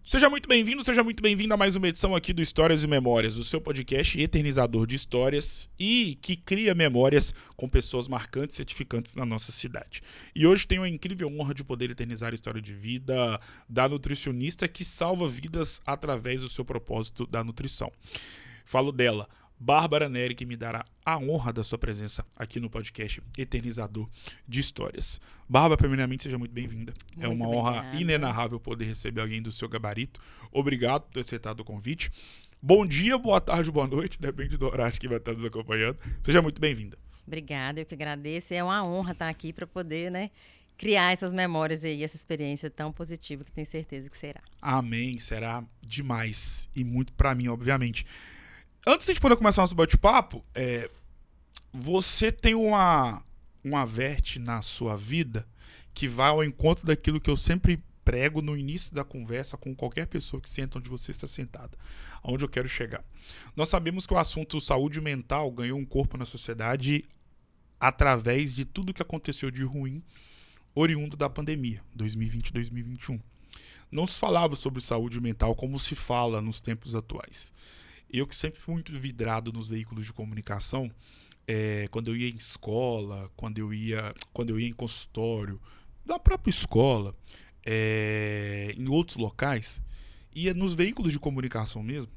Seja muito bem-vindo, seja muito bem-vinda a mais uma edição aqui do Histórias e Memórias, o seu podcast eternizador de histórias e que cria memórias com pessoas marcantes e edificantes na nossa cidade. E hoje tenho a incrível honra de poder eternizar a história de vida da nutricionista que salva vidas através do seu propósito da nutrição. Falo dela, Bárbara Neri, que me dará a honra da sua presença aqui no podcast Eternizador de Histórias. Bárbara, primeiramente, seja muito bem-vinda. É uma honra inenarrável poder receber alguém do seu gabarito. Obrigado por ter aceitado o convite. Bom dia, boa tarde, boa noite, depende do horário que vai estar nos acompanhando. Seja muito bem-vinda. Obrigada, eu que agradeço. É uma honra estar aqui para poder, criar essas memórias e essa experiência tão positiva que tenho certeza que será. Amém, será demais e muito para mim, obviamente. Antes de a gente poder começar nosso bate-papo, você tem uma verte na sua vida que vai ao encontro daquilo que eu sempre prego no início da conversa com qualquer pessoa que senta onde você está sentada, aonde eu quero chegar. Nós sabemos que o assunto saúde mental ganhou um corpo na sociedade através de tudo que aconteceu de ruim oriundo da pandemia, 2020 e 2021. Não se falava sobre saúde mental como se fala nos tempos atuais. Eu que sempre fui muito vidrado nos veículos de comunicação, quando eu ia em escola, quando eu ia em consultório, da própria escola, em outros locais, ia nos veículos de comunicação mesmo,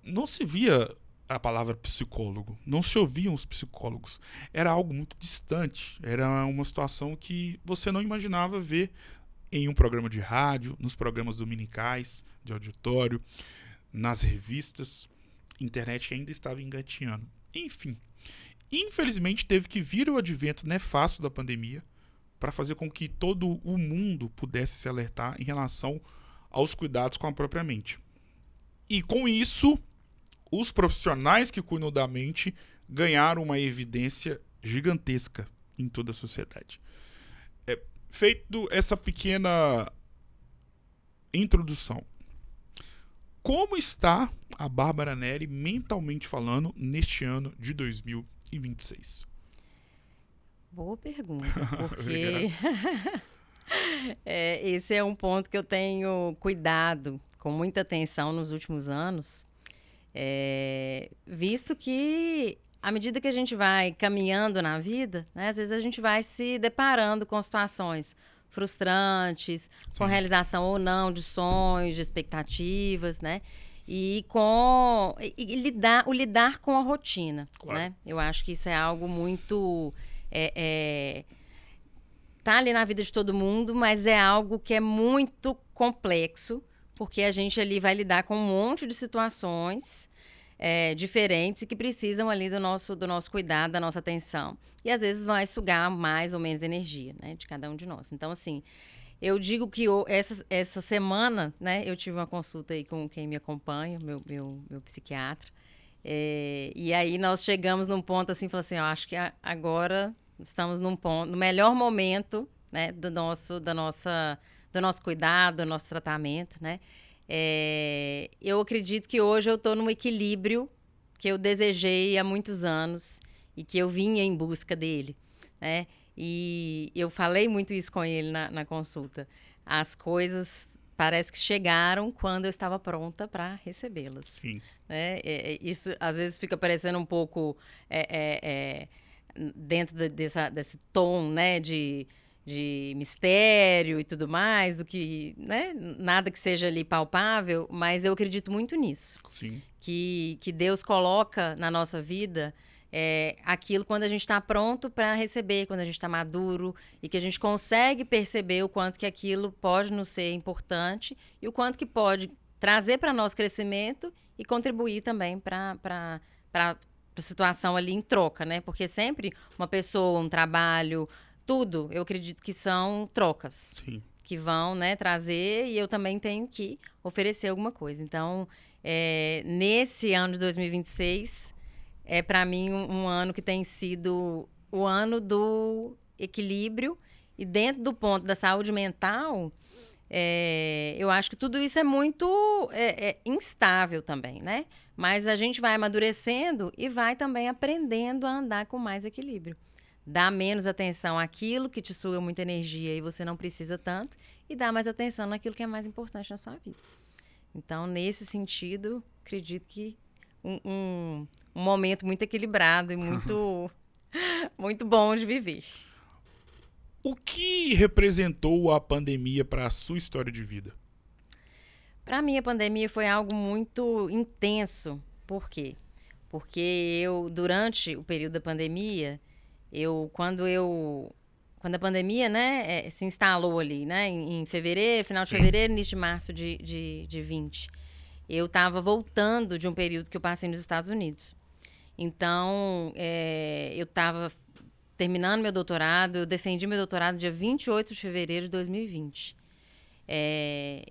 não se via a palavra psicólogo, não se ouviam os psicólogos. Era algo muito distante, era uma situação que você não imaginava ver em um programa de rádio, nos programas dominicais de auditório, nas revistas. Internet ainda estava engatinhando. Enfim, infelizmente teve que vir o advento nefasto da pandemia para fazer com que todo o mundo pudesse se alertar em relação aos cuidados com a própria mente. E com isso, os profissionais que cuidam da mente ganharam uma evidência gigantesca em toda a sociedade. Feito essa pequena introdução, como está a Bárbara Neri mentalmente falando neste ano de 2026? Boa pergunta, porque esse é um ponto que eu tenho cuidado com muita atenção nos últimos anos, visto que à medida que a gente vai caminhando na vida, né, às vezes a gente vai se deparando com situações frustrantes, com realização ou não de sonhos, de expectativas, né? E lidar com a rotina, claro, né? Eu acho que isso é algo muito... tá ali na vida de todo mundo, mas é algo que é muito complexo, porque a gente ali vai lidar com um monte de situações diferentes e que precisam ali do nosso cuidado, da nossa atenção. E às vezes vai sugar mais ou menos energia, né, de cada um de nós. Então, assim, eu digo que essa semana, né, eu tive uma consulta aí com quem me acompanha, meu psiquiatra. E aí nós chegamos num ponto assim, falou assim, eu acho que agora estamos no melhor momento, né, do nosso cuidado, do nosso tratamento, né? Eu acredito que hoje eu estou num equilíbrio que eu desejei há muitos anos e que eu vinha em busca dele, né? E eu falei muito isso com ele na consulta. As coisas parece que chegaram quando eu estava pronta para recebê-las. Sim. Né? Isso às vezes fica parecendo um pouco dentro desse tom, né, de mistério e tudo mais, do que, né, nada que seja ali palpável, mas eu acredito muito nisso. Sim. Que Deus coloca na nossa vida aquilo quando a gente está pronto para receber, quando a gente está maduro e que a gente consegue perceber o quanto que aquilo pode nos ser importante e o quanto que pode trazer para nós crescimento e contribuir também para a situação ali em troca, né? Porque sempre uma pessoa, um trabalho, tudo, eu acredito que são trocas. Sim. Que vão, né, trazer e eu também tenho que oferecer alguma coisa. Então, nesse ano de 2026, para mim um ano que tem sido o ano do equilíbrio e dentro do ponto da saúde mental, eu acho que tudo isso é muito instável também, né? Mas a gente vai amadurecendo e vai também aprendendo a andar com mais equilíbrio. Dá menos atenção àquilo que te suga muita energia e você não precisa tanto, e dá mais atenção naquilo que é mais importante na sua vida. Então, nesse sentido, acredito que um momento muito equilibrado e muito bom de viver. O que representou a pandemia para a sua história de vida? Para mim, a pandemia foi algo muito intenso. Por quê? Porque durante o período da pandemia, quando a pandemia, né, se instalou ali, né, em fevereiro, final de Sim. fevereiro, início de março de 20, eu estava voltando de um período que eu passei nos Estados Unidos. Então, eu estava terminando meu doutorado, eu defendi meu doutorado dia 28 de fevereiro de 2020.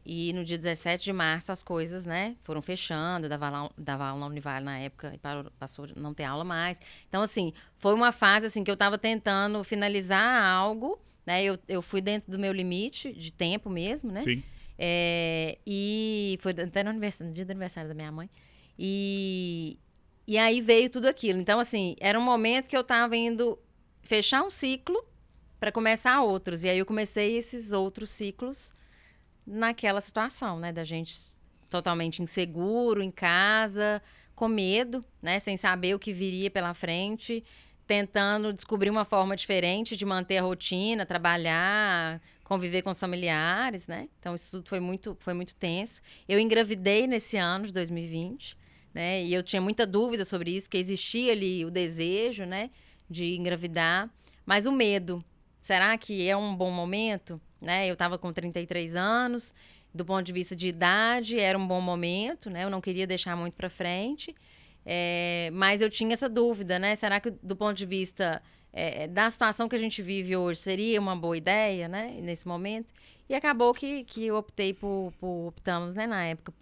E no dia 17 de março as coisas, né, foram fechando, eu dava aula na Univale na época e passou a não ter aula mais. Então, assim, foi uma fase assim, que eu estava tentando finalizar algo, né, eu fui dentro do meu limite de tempo mesmo, né? Sim. E foi até no dia do aniversário da minha mãe. E aí veio tudo aquilo. Então, assim, era um momento que eu estava indo fechar um ciclo para começar outros. E aí eu comecei esses outros ciclos naquela situação, né, da gente totalmente inseguro em casa, com medo, né, sem saber o que viria pela frente, tentando descobrir uma forma diferente de manter a rotina, trabalhar, conviver com os familiares, né? Então isso tudo foi muito tenso. Eu engravidei nesse ano de 2020, né? E eu tinha muita dúvida sobre isso, porque existia ali o desejo, né, de engravidar, mas o medo. Será que é um bom momento? Né? Eu estava com 33 anos, do ponto de vista de idade, era um bom momento, né? Eu não queria deixar muito para frente, mas eu tinha essa dúvida, né? Será que, do ponto de vista da situação que a gente vive hoje, seria uma boa ideia, né? Nesse momento? E acabou que eu optei optamos, né? Na época,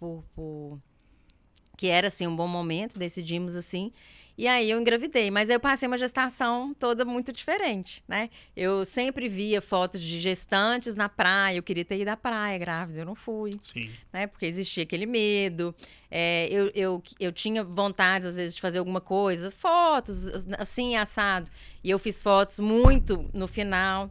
que era, assim, um bom momento, decidimos, assim. E aí eu engravidei, mas eu passei uma gestação toda muito diferente, né? Eu sempre via fotos de gestantes na praia, eu queria ter ido à praia grávida, eu não fui. Sim. Né? Porque existia aquele medo. Eu tinha vontade, às vezes, de fazer alguma coisa, fotos, assim, assado. E eu fiz fotos muito no final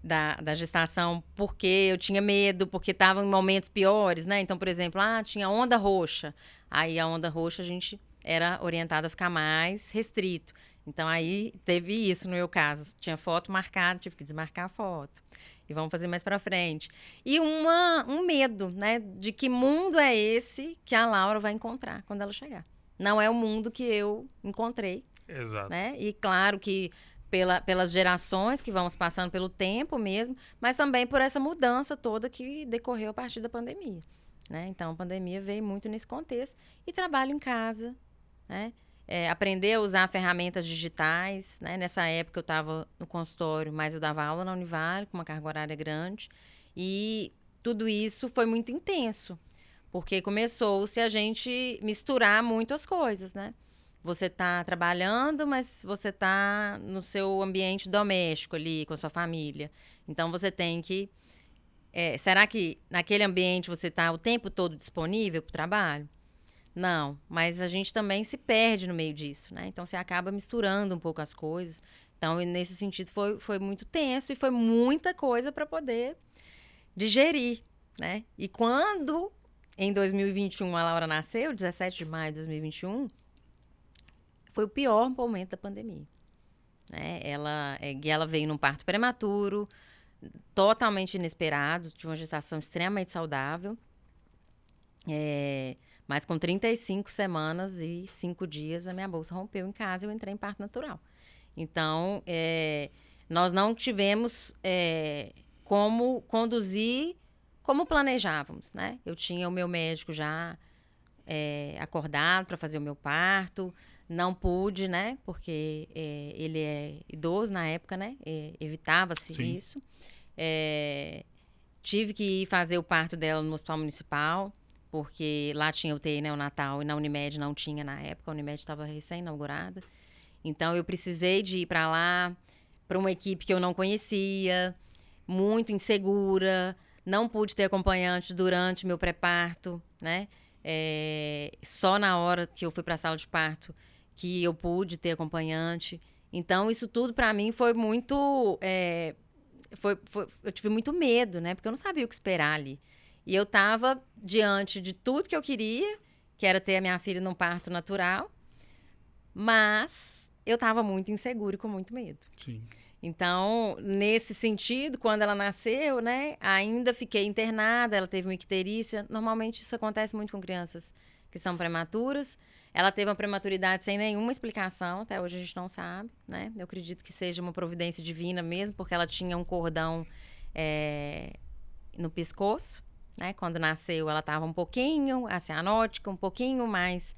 da gestação, porque eu tinha medo, porque estava em momentos piores, né? Então, por exemplo, tinha onda roxa. Aí a onda roxa a gente era orientado a ficar mais restrito. Então, aí teve isso no meu caso. Tinha foto marcada, tive que desmarcar a foto. E vamos fazer mais pra frente. E um medo, né? De que mundo é esse que a Laura vai encontrar quando ela chegar. Não é o mundo que eu encontrei. Exato. Né? E claro que pelas gerações que vamos passando, pelo tempo mesmo, mas também por essa mudança toda que decorreu a partir da pandemia. Né? Então, a pandemia veio muito nesse contexto. E trabalho em casa, né? Aprender a usar ferramentas digitais, né? Nessa época eu estava no consultório, mas eu dava aula na Univale, com uma carga horária grande. E tudo isso foi muito intenso, porque começou-se a gente misturar muito as coisas, né? Você está trabalhando, mas você está no seu ambiente doméstico ali, com a sua família. Então, você tem que... será que naquele ambiente você está o tempo todo disponível para o trabalho? Não, mas a gente também se perde no meio disso, né? Então, você acaba misturando um pouco as coisas. Então, nesse sentido, foi muito tenso e foi muita coisa para poder digerir, né? E quando, em 2021, a Laura nasceu, 17 de maio de 2021, foi o pior momento da pandemia. Né? Ela veio num parto prematuro, totalmente inesperado, de uma gestação extremamente saudável, mas com 35 semanas e 5 dias a minha bolsa rompeu em casa e eu entrei em parto natural. Então, nós não tivemos como conduzir como planejávamos, né? Eu tinha o meu médico já acordado para fazer o meu parto, não pude, né? Porque ele é idoso na época, né? Evitava-se isso. Tive que ir fazer o parto dela no hospital municipal, porque lá tinha UTI neonatal e na Unimed não tinha na época. A Unimed estava recém-inaugurada. Então, eu precisei de ir para lá, para uma equipe que eu não conhecia, muito insegura. Não pude ter acompanhante durante meu pré-parto, né? Só na hora que eu fui para a sala de parto que eu pude ter acompanhante. Então, isso tudo para mim foi muito... eu tive muito medo, né? Porque eu não sabia o que esperar ali. E eu estava diante de tudo que eu queria, que era ter a minha filha num parto natural, mas eu estava muito insegura e com muito medo. Sim. Então, nesse sentido, quando ela nasceu, né, ainda fiquei internada, ela teve uma icterícia. Normalmente isso acontece muito com crianças que são prematuras. Ela teve uma prematuridade sem nenhuma explicação, até hoje a gente não sabe, né? Eu acredito que seja uma providência divina mesmo, porque ela tinha um cordão no pescoço, né? Quando nasceu, ela estava um pouquinho cianótica, um pouquinho mais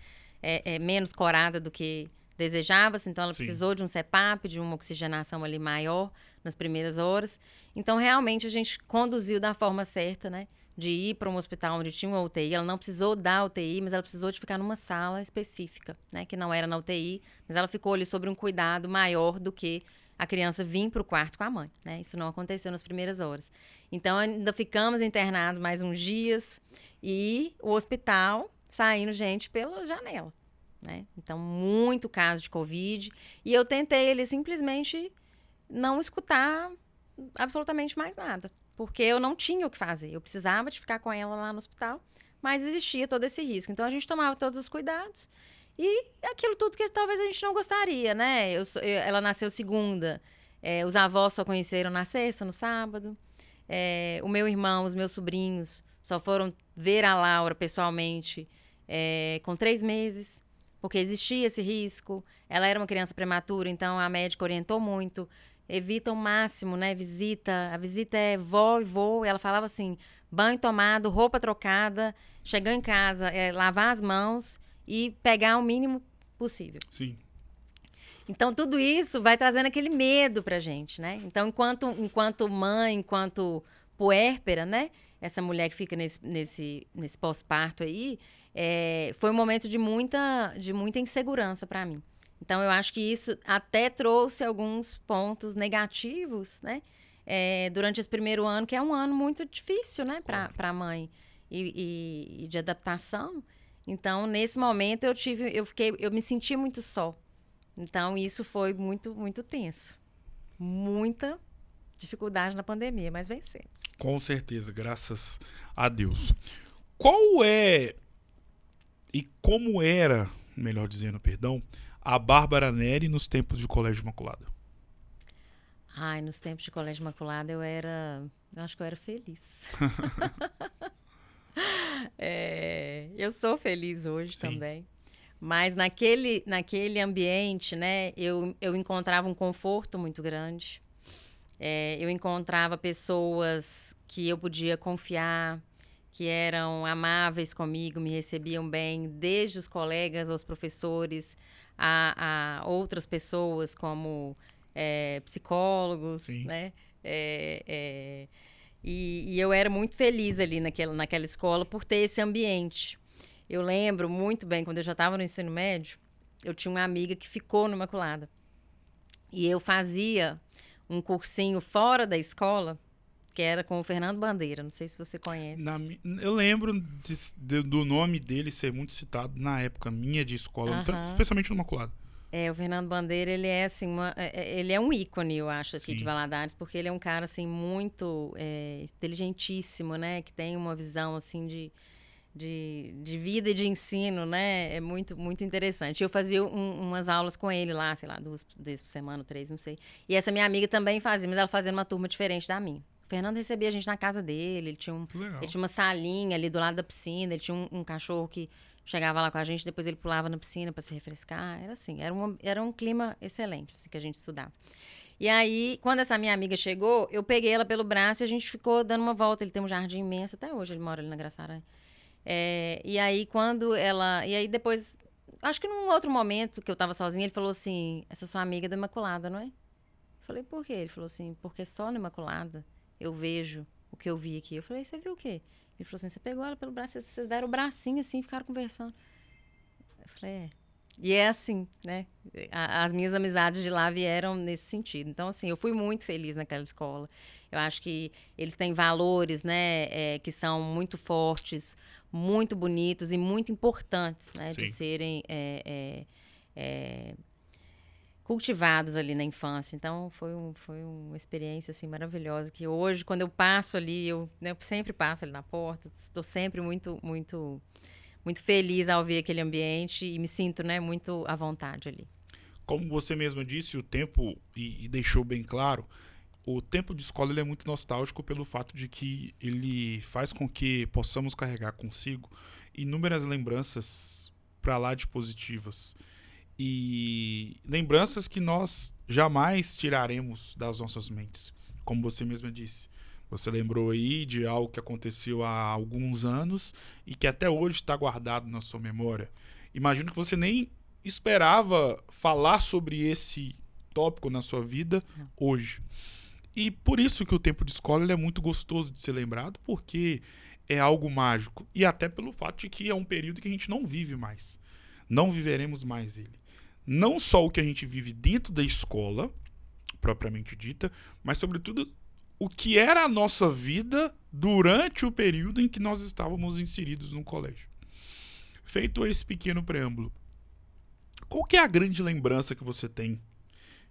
menos corada do que desejava-se, então ela Sim. precisou de um CPAP, de uma oxigenação ali maior nas primeiras horas. Então, realmente, a gente conduziu da forma certa, né? De ir para um hospital onde tinha uma UTI. Ela não precisou da UTI, mas ela precisou de ficar numa sala específica, né? Que não era na UTI, mas ela ficou ali sob um cuidado maior do que a criança vir para o quarto com a mãe, né? Isso não aconteceu nas primeiras horas. Então, ainda ficamos internados mais uns dias e o hospital saindo gente pela janela, né? Então, muito caso de Covid. E eu tentei ele simplesmente não escutar absolutamente mais nada, porque eu não tinha o que fazer. Eu precisava de ficar com ela lá no hospital, mas existia todo esse risco. Então, a gente tomava todos os cuidados e aquilo tudo que talvez a gente não gostaria, né? Ela nasceu segunda, os avós só conheceram na sexta, no sábado. O meu irmão, os meus sobrinhos só foram ver a Laura pessoalmente com 3 meses, porque existia esse risco. Ela era uma criança prematura, então a médica orientou muito. Evita ao máximo, né? A visita é vó e vô. Ela falava assim, banho tomado, roupa trocada, chegar em casa, lavar as mãos e pegar o mínimo possível. Sim. Então, tudo isso vai trazendo aquele medo pra gente, né? Então, enquanto mãe, enquanto puérpera, né? Essa mulher que fica nesse pós-parto aí, foi um momento de muita insegurança para mim. Então, eu acho que isso até trouxe alguns pontos negativos, né? Durante esse primeiro ano, que é um ano muito difícil, né? Para a mãe e de adaptação. Então, nesse momento, eu me senti muito só. Então, isso foi muito, muito tenso. Muita dificuldade na pandemia, mas vencemos. Com certeza, graças a Deus. Qual é e como era, melhor dizendo, perdão, a Bárbara Neri nos tempos de Colégio Imaculada? Ai, nos tempos de Colégio Imaculada eu acho que eu era feliz. Eu sou feliz hoje Sim. também. Mas naquele ambiente, né, eu encontrava um conforto muito grande. Eu encontrava pessoas que eu podia confiar, que eram amáveis comigo, me recebiam bem, desde os colegas aos professores, a outras pessoas como psicólogos, Sim. né? E eu era muito feliz ali naquela escola por ter esse ambiente. Eu lembro muito bem, quando eu já estava no ensino médio, eu tinha uma amiga que ficou no Imaculada. E eu fazia um cursinho fora da escola, que era com o Fernando Bandeira. Não sei se você conhece. Eu lembro do nome dele ser muito citado na época minha de escola, especialmente no Imaculada. O Fernando Bandeira, ele é assim, ele é um ícone, eu acho, aqui de Valadares, porque ele é um cara assim muito inteligentíssimo, né? Que tem uma visão assim de vida e de ensino, né? É muito, muito interessante. Eu fazia umas aulas com ele lá, sei lá, 2 vezes por semana, 3, não sei. E essa minha amiga também fazia, mas ela fazia numa turma diferente da minha. O Fernando recebia a gente na casa dele, ele tinha uma salinha ali do lado da piscina, ele tinha um cachorro que chegava lá com a gente, depois ele pulava na piscina para se refrescar. Era assim, era um clima excelente, assim, que a gente estudava. E aí, quando essa minha amiga chegou, eu peguei ela pelo braço e a gente ficou dando uma volta. Ele tem um jardim imenso, até hoje ele mora ali na Graça Aranha. E aí, E aí, depois... Acho que num outro momento que eu tava sozinha, ele falou assim, essa sua amiga é da Imaculada, não é? Eu falei, por quê? Ele falou assim, porque só na Imaculada eu vejo o que eu vi aqui. Eu falei, você viu o quê? Ele falou assim, você pegou ela pelo braço, vocês deram o bracinho assim e ficaram conversando. Eu falei, E é assim, né? As minhas amizades de lá vieram nesse sentido. Então, assim, eu fui muito feliz naquela escola. Eu acho que eles têm valores, né, que são muito fortes, muito bonitos e muito importantes, né, de serem cultivados ali na infância. Então, foi uma experiência, assim, maravilhosa, que hoje, quando eu passo ali, né, eu sempre passo ali na porta, estou sempre muito, muito, muito feliz ao ver aquele ambiente e me sinto, né, muito à vontade ali. Como você mesma disse, o tempo, e deixou bem claro, o tempo de escola ele é muito nostálgico pelo fato de que ele faz com que possamos carregar consigo inúmeras lembranças para lá de positivas. E lembranças que nós jamais tiraremos das nossas mentes. Como você mesma disse. Você lembrou aí de algo que aconteceu há alguns anos e que até hoje está guardado na sua memória. Imagino que você nem esperava falar sobre esse tópico na sua vida hoje. E por isso que o tempo de escola ele é muito gostoso de ser lembrado, porque é algo mágico. E até pelo fato de que é um período que a gente não vive mais. Não viveremos mais ele. Não só o que a gente vive dentro da escola, propriamente dita, mas sobretudo o que era a nossa vida durante o período em que nós estávamos inseridos no colégio. Feito esse pequeno preâmbulo, qual que é a grande lembrança que você tem,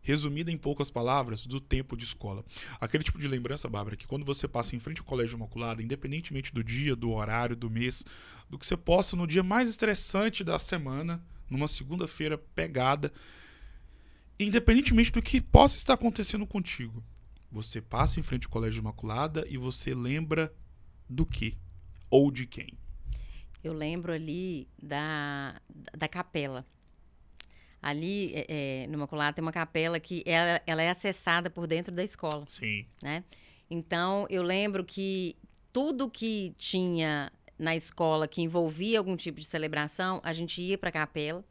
resumida em poucas palavras, do tempo de escola? Aquele tipo de lembrança, Bárbara, que quando você passa em frente ao Colégio Imaculada, independentemente do dia, do horário, do mês, do que você possa no dia mais estressante da semana, numa segunda-feira pegada, independentemente do que possa estar acontecendo contigo, você passa em frente ao Colégio Imaculada e você lembra do quê? Ou de quem? Eu lembro ali da capela. Ali, no Imaculada, tem uma capela que ela é acessada por dentro da escola. Sim. Né? Então, eu lembro que tudo que tinha na escola que envolvia algum tipo de celebração, a gente ia para a capela,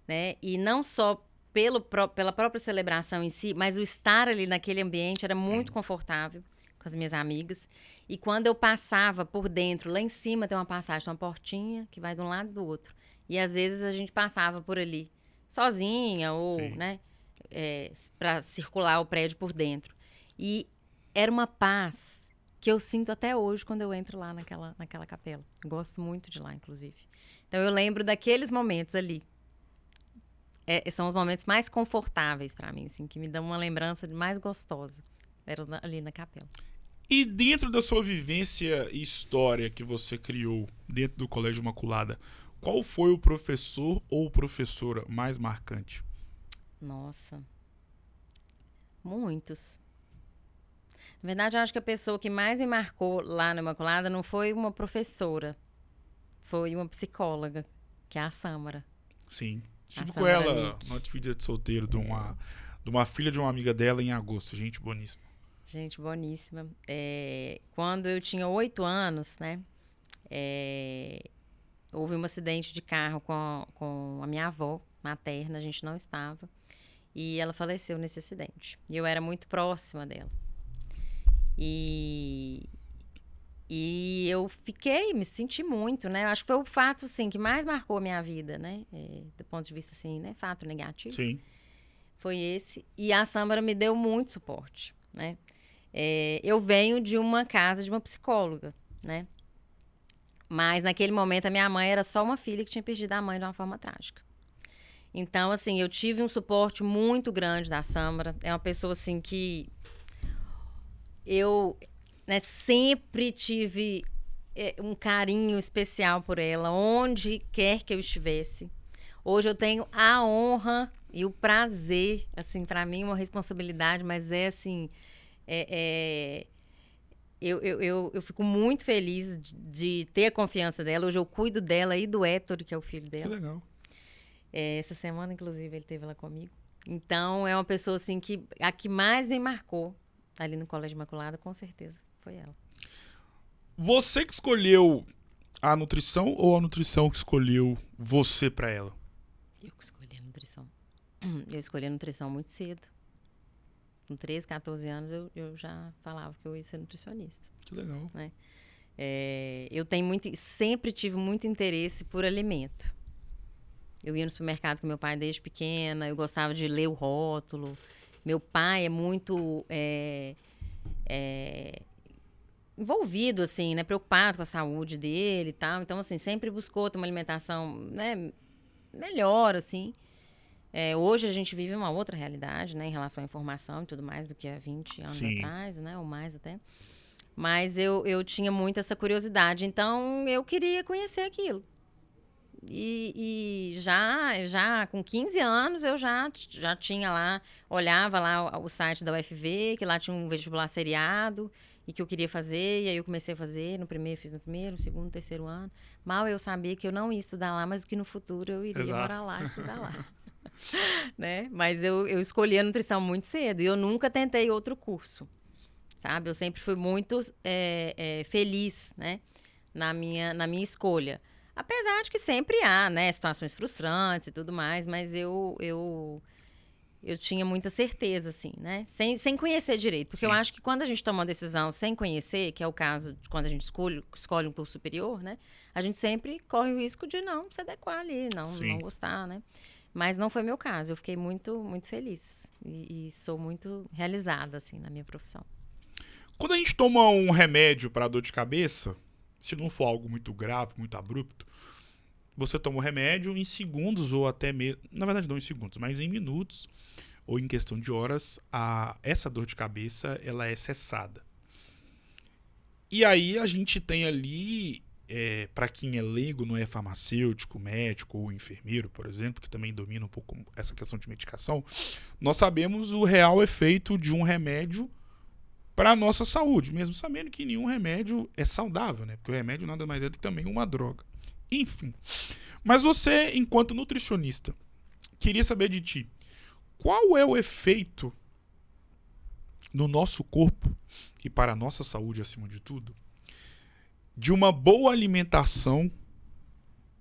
né? E não só pela própria celebração em si, mas o estar ali naquele ambiente era muito confortável com as minhas amigas. E quando eu passava por dentro, lá em cima tem uma passagem, uma portinha que vai de um lado e do outro. E às vezes a gente passava por ali sozinha ou, né, para circular o prédio por dentro. E era uma paz que eu sinto até hoje quando eu entro lá naquela capela. Gosto muito de lá, inclusive. Então, eu lembro daqueles momentos ali. São os momentos mais confortáveis para mim, assim, que me dão uma lembrança mais gostosa. Era ali na capela. E dentro da sua vivência e história que você criou dentro do Colégio Imaculada, qual foi o professor ou professora mais marcante? Nossa. Muitos. Na verdade, eu acho que a pessoa que mais me marcou lá na Imaculada não foi uma professora. Foi uma psicóloga, que é a Sâmara. Sim. Estive com ela na despedida de solteiro de uma filha de uma amiga dela em agosto. Gente boníssima. Gente boníssima. Quando eu tinha 8 anos, né? Houve um acidente de carro com a minha avó materna. A gente não estava. E ela faleceu nesse acidente. E eu era muito próxima dela. E eu me senti muito, né? Eu acho que foi o fato, assim, que mais marcou a minha vida, né? Do ponto de vista, assim, né? Fato negativo. Sim. Foi esse. E a Sâmara me deu muito suporte, né? Eu venho de uma casa de uma psicóloga, né? Mas, naquele momento, a minha mãe era só uma filha que tinha perdido a mãe de uma forma trágica. Então, assim, eu tive um suporte muito grande da Sâmara. É uma pessoa, assim, que eu, né, sempre tive um carinho especial por ela, onde quer que eu estivesse. Hoje eu tenho a honra e o prazer, assim, para mim uma responsabilidade, mas assim, eu fico muito feliz de ter a confiança dela. Hoje eu cuido dela e do Héctor, que é o filho dela. Que legal. Essa semana, inclusive, ele esteve lá comigo. Então, é uma pessoa, assim, que a que mais me marcou ali no Colégio Imaculada, com certeza, foi ela. Você que escolheu a nutrição ou a nutrição que escolheu você pra ela? Eu que escolhi a nutrição. Eu escolhi a nutrição muito cedo. Com 13, 14 anos, eu já falava que eu ia ser nutricionista. Que legal. Né? Eu sempre tive muito interesse por alimento. Eu ia no supermercado com meu pai desde pequena, eu gostava de ler o rótulo. Meu pai é muito envolvido, assim, né? Preocupado com a saúde dele e tal. Então, assim, sempre buscou ter uma alimentação, né, melhor, assim. Hoje a gente vive uma outra realidade, né, em relação à informação e tudo mais do que há 20 anos Sim. atrás, né, ou mais até. Mas eu tinha muito essa curiosidade, então eu queria conhecer aquilo. E já com 15 anos eu já tinha lá, olhava lá o site da UFV, que lá tinha um vestibular seriado e que eu queria fazer, e aí eu comecei a fazer, fiz no primeiro, no segundo, terceiro ano. Mal eu sabia que eu não ia estudar lá, mas que no futuro eu iria Exato. morar lá e estudar lá. Né? Mas eu escolhi a nutrição muito cedo e eu nunca tentei outro curso, sabe? Eu sempre fui muito feliz, né? Na minha escolha. Apesar de que sempre há, né, situações frustrantes e tudo mais, mas eu tinha muita certeza, assim, né? Sem conhecer direito. Porque Sim. eu acho que quando a gente toma uma decisão sem conhecer, que é o caso de quando a gente escolhe um curso superior, né? A gente sempre corre o risco de não se adequar ali, não gostar, né? Mas não foi meu caso. Eu fiquei muito, muito feliz. E sou muito realizada, assim, na minha profissão. Quando a gente toma um remédio para dor de cabeça, se não for algo muito grave, muito abrupto, você toma o remédio em segundos ou até mesmo... Na verdade, não em segundos, mas em minutos ou em questão de horas, essa dor de cabeça ela é cessada. E aí a gente tem ali, para quem é leigo, não é farmacêutico, médico ou enfermeiro, por exemplo, que também domina um pouco essa questão de medicação, nós sabemos o real efeito de um remédio para a nossa saúde, mesmo sabendo que nenhum remédio é saudável, né? Porque o remédio nada mais é do que também uma droga. Enfim. Mas você, enquanto nutricionista, queria saber de ti, qual é o efeito no nosso corpo e para a nossa saúde, acima de tudo, de uma boa alimentação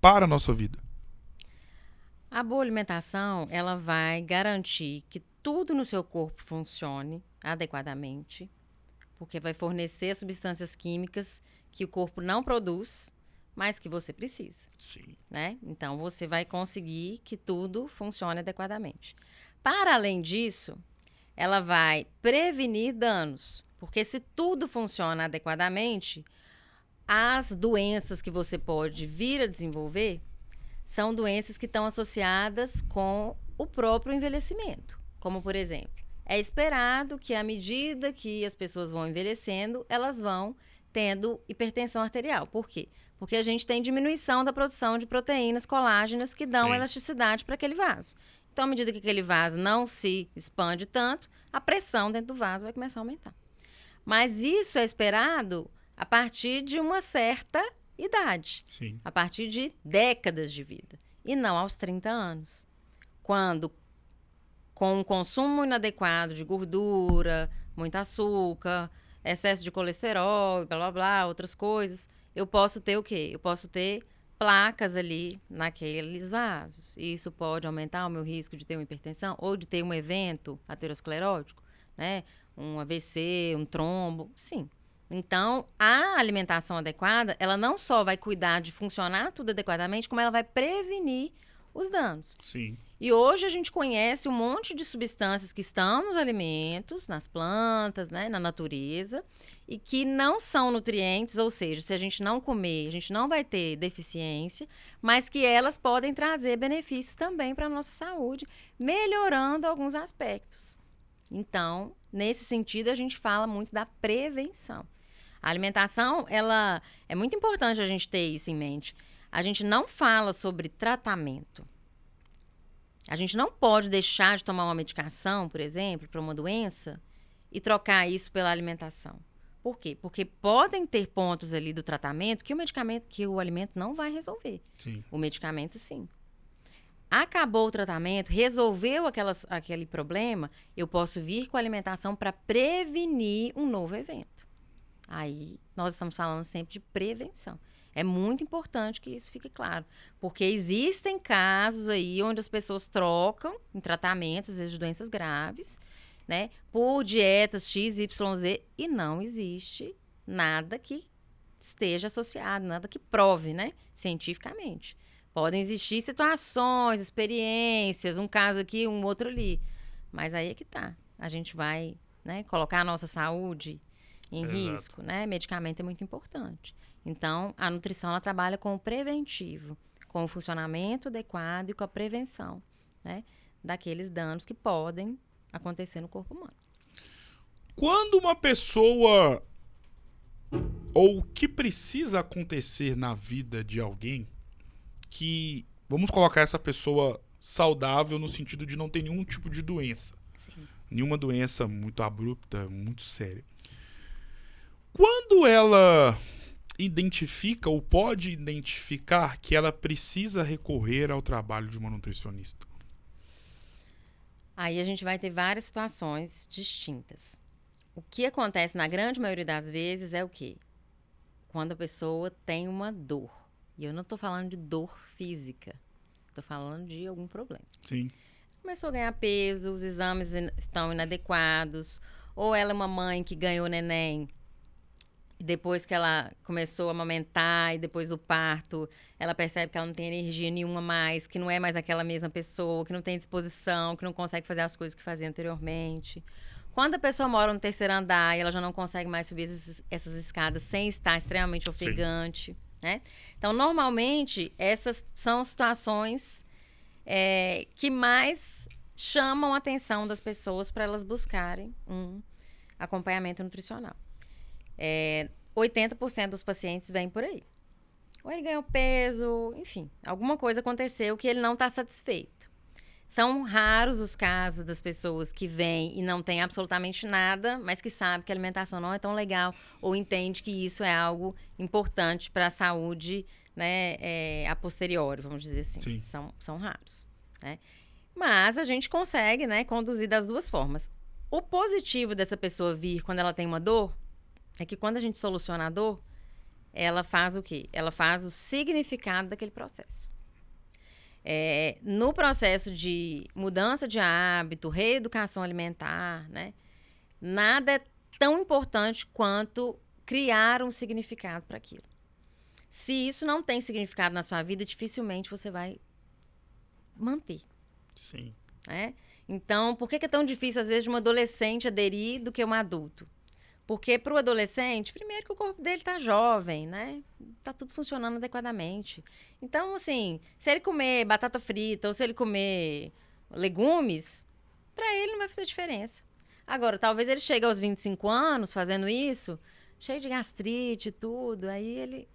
para a nossa vida? A boa alimentação, ela vai garantir que tudo no seu corpo funcione adequadamente, porque vai fornecer substâncias químicas que o corpo não produz, mas que você precisa. Sim. Né? Então, você vai conseguir que tudo funcione adequadamente. Para além disso, ela vai prevenir danos, porque se tudo funciona adequadamente, as doenças que você pode vir a desenvolver são doenças que estão associadas com o próprio envelhecimento. Como, por exemplo, é esperado que à medida que as pessoas vão envelhecendo, elas vão tendo hipertensão arterial. Por quê? Porque a gente tem diminuição da produção de proteínas colágenas que dão elasticidade para aquele vaso. Então, à medida que aquele vaso não se expande tanto, a pressão dentro do vaso vai começar a aumentar. Mas isso é esperado a partir de uma certa idade. Sim. A partir de décadas de vida. E não aos 30 anos. Quando, com um consumo inadequado de gordura, muito açúcar, excesso de colesterol, blá, blá, blá, outras coisas, eu posso ter o quê? Eu posso ter placas ali naqueles vasos. E isso pode aumentar o meu risco de ter uma hipertensão ou de ter um evento aterosclerótico, né? Um AVC, um trombo, sim. Então, a alimentação adequada, ela não só vai cuidar de funcionar tudo adequadamente, como ela vai prevenir os danos. Sim. E hoje a gente conhece um monte de substâncias que estão nos alimentos, nas plantas, né, na natureza, e que não são nutrientes, ou seja, se a gente não comer, a gente não vai ter deficiência, mas que elas podem trazer benefícios também para a nossa saúde, melhorando alguns aspectos. Então, nesse sentido, a gente fala muito da prevenção. A alimentação, ela é muito importante a gente ter isso em mente. A gente não fala sobre tratamento. A gente não pode deixar de tomar uma medicação, por exemplo, para uma doença e trocar isso pela alimentação. Por quê? Porque podem ter pontos ali do tratamento que o alimento não vai resolver. Sim. O medicamento, sim. Acabou o tratamento, resolveu aquele problema, eu posso vir com a alimentação para prevenir um novo evento. Aí, nós estamos falando sempre de prevenção. É muito importante que isso fique claro, porque existem casos aí onde as pessoas trocam em tratamentos, às vezes de doenças graves, né, por dietas X, Y, Z, e não existe nada que esteja associado, nada que prove, né, cientificamente. Podem existir situações, experiências, um caso aqui, um outro ali, mas aí é que tá. A gente vai, né, colocar a nossa saúde em risco, né? Medicamento é muito importante. Então, a nutrição ela trabalha com o preventivo, com o funcionamento adequado e com a prevenção, né? daqueles danos que podem acontecer no corpo humano. Quando uma pessoa, ou o que precisa acontecer na vida de alguém que, vamos colocar essa pessoa saudável no sentido de não ter nenhum tipo de doença. Sim. Nenhuma doença muito abrupta, muito séria. Quando ela identifica ou pode identificar que ela precisa recorrer ao trabalho de uma nutricionista? Aí a gente vai ter várias situações distintas. O que acontece na grande maioria das vezes é o quê? Quando a pessoa tem uma dor. E eu não estou falando de dor física. Estou falando de algum problema. Sim. Começou a ganhar peso, os exames estão inadequados. Ou ela é uma mãe que ganhou neném. E depois que ela começou a amamentar e depois do parto, ela percebe que ela não tem energia nenhuma mais, que não é mais aquela mesma pessoa, que não tem disposição, que não consegue fazer as coisas que fazia anteriormente. Quando a pessoa mora no terceiro andar e ela já não consegue mais subir essas escadas sem estar extremamente ofegante, né? Então, normalmente, essas são situações que mais chamam a atenção das pessoas para elas buscarem um acompanhamento nutricional. 80% dos pacientes vêm por aí. Ou ele ganhou peso, enfim, alguma coisa aconteceu que ele não está satisfeito. São raros os casos das pessoas que vêm e não têm absolutamente nada, mas que sabem que a alimentação não é tão legal ou entende que isso é algo importante para a saúde, né, a posteriori, vamos dizer assim. São raros, né? Mas a gente consegue, né, conduzir das duas formas. O positivo dessa pessoa vir quando ela tem uma dor é que quando a gente soluciona a dor, ela faz o quê? Ela faz o significado daquele processo. No processo de mudança de hábito, reeducação alimentar, né? Nada é tão importante quanto criar um significado para aquilo. Se isso não tem significado na sua vida, dificilmente você vai manter. Sim. Então, por que é tão difícil, às vezes, de um adolescente aderir do que um adulto? Porque para o adolescente, primeiro que o corpo dele tá jovem, né? Tá tudo funcionando adequadamente. Então, assim, se ele comer batata frita ou se ele comer legumes, para ele não vai fazer diferença. Agora, talvez ele chegue aos 25 anos fazendo isso, cheio de gastrite e tudo, aí ele...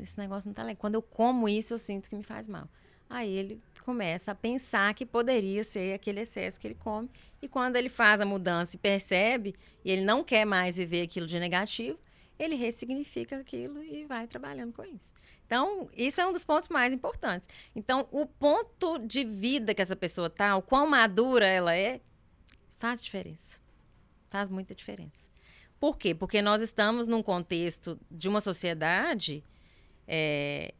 esse negócio não tá legal. Quando eu como isso, eu sinto que me faz mal. Aí ele começa a pensar que poderia ser aquele excesso que ele come. E quando ele faz a mudança e percebe, e ele não quer mais viver aquilo de negativo, ele ressignifica aquilo e vai trabalhando com isso. Então, isso é um dos pontos mais importantes. Então, o ponto de vida que essa pessoa tá, o quão madura ela é, faz diferença. Faz muita diferença. Por quê? Porque nós estamos num contexto de uma sociedade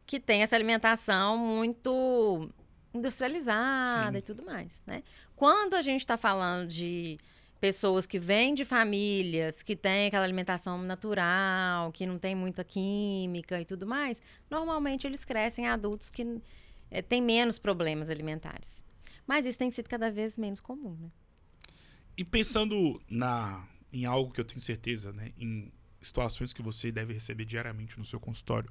que tem essa alimentação muito industrializada. Sim. E tudo mais, né? Quando a gente está falando de pessoas que vêm de famílias que têm aquela alimentação natural, que não tem muita química e tudo mais, normalmente eles crescem adultos que têm menos problemas alimentares. Mas isso tem sido cada vez menos comum, né? E pensando em algo que eu tenho certeza, né? Em situações que você deve receber diariamente no seu consultório,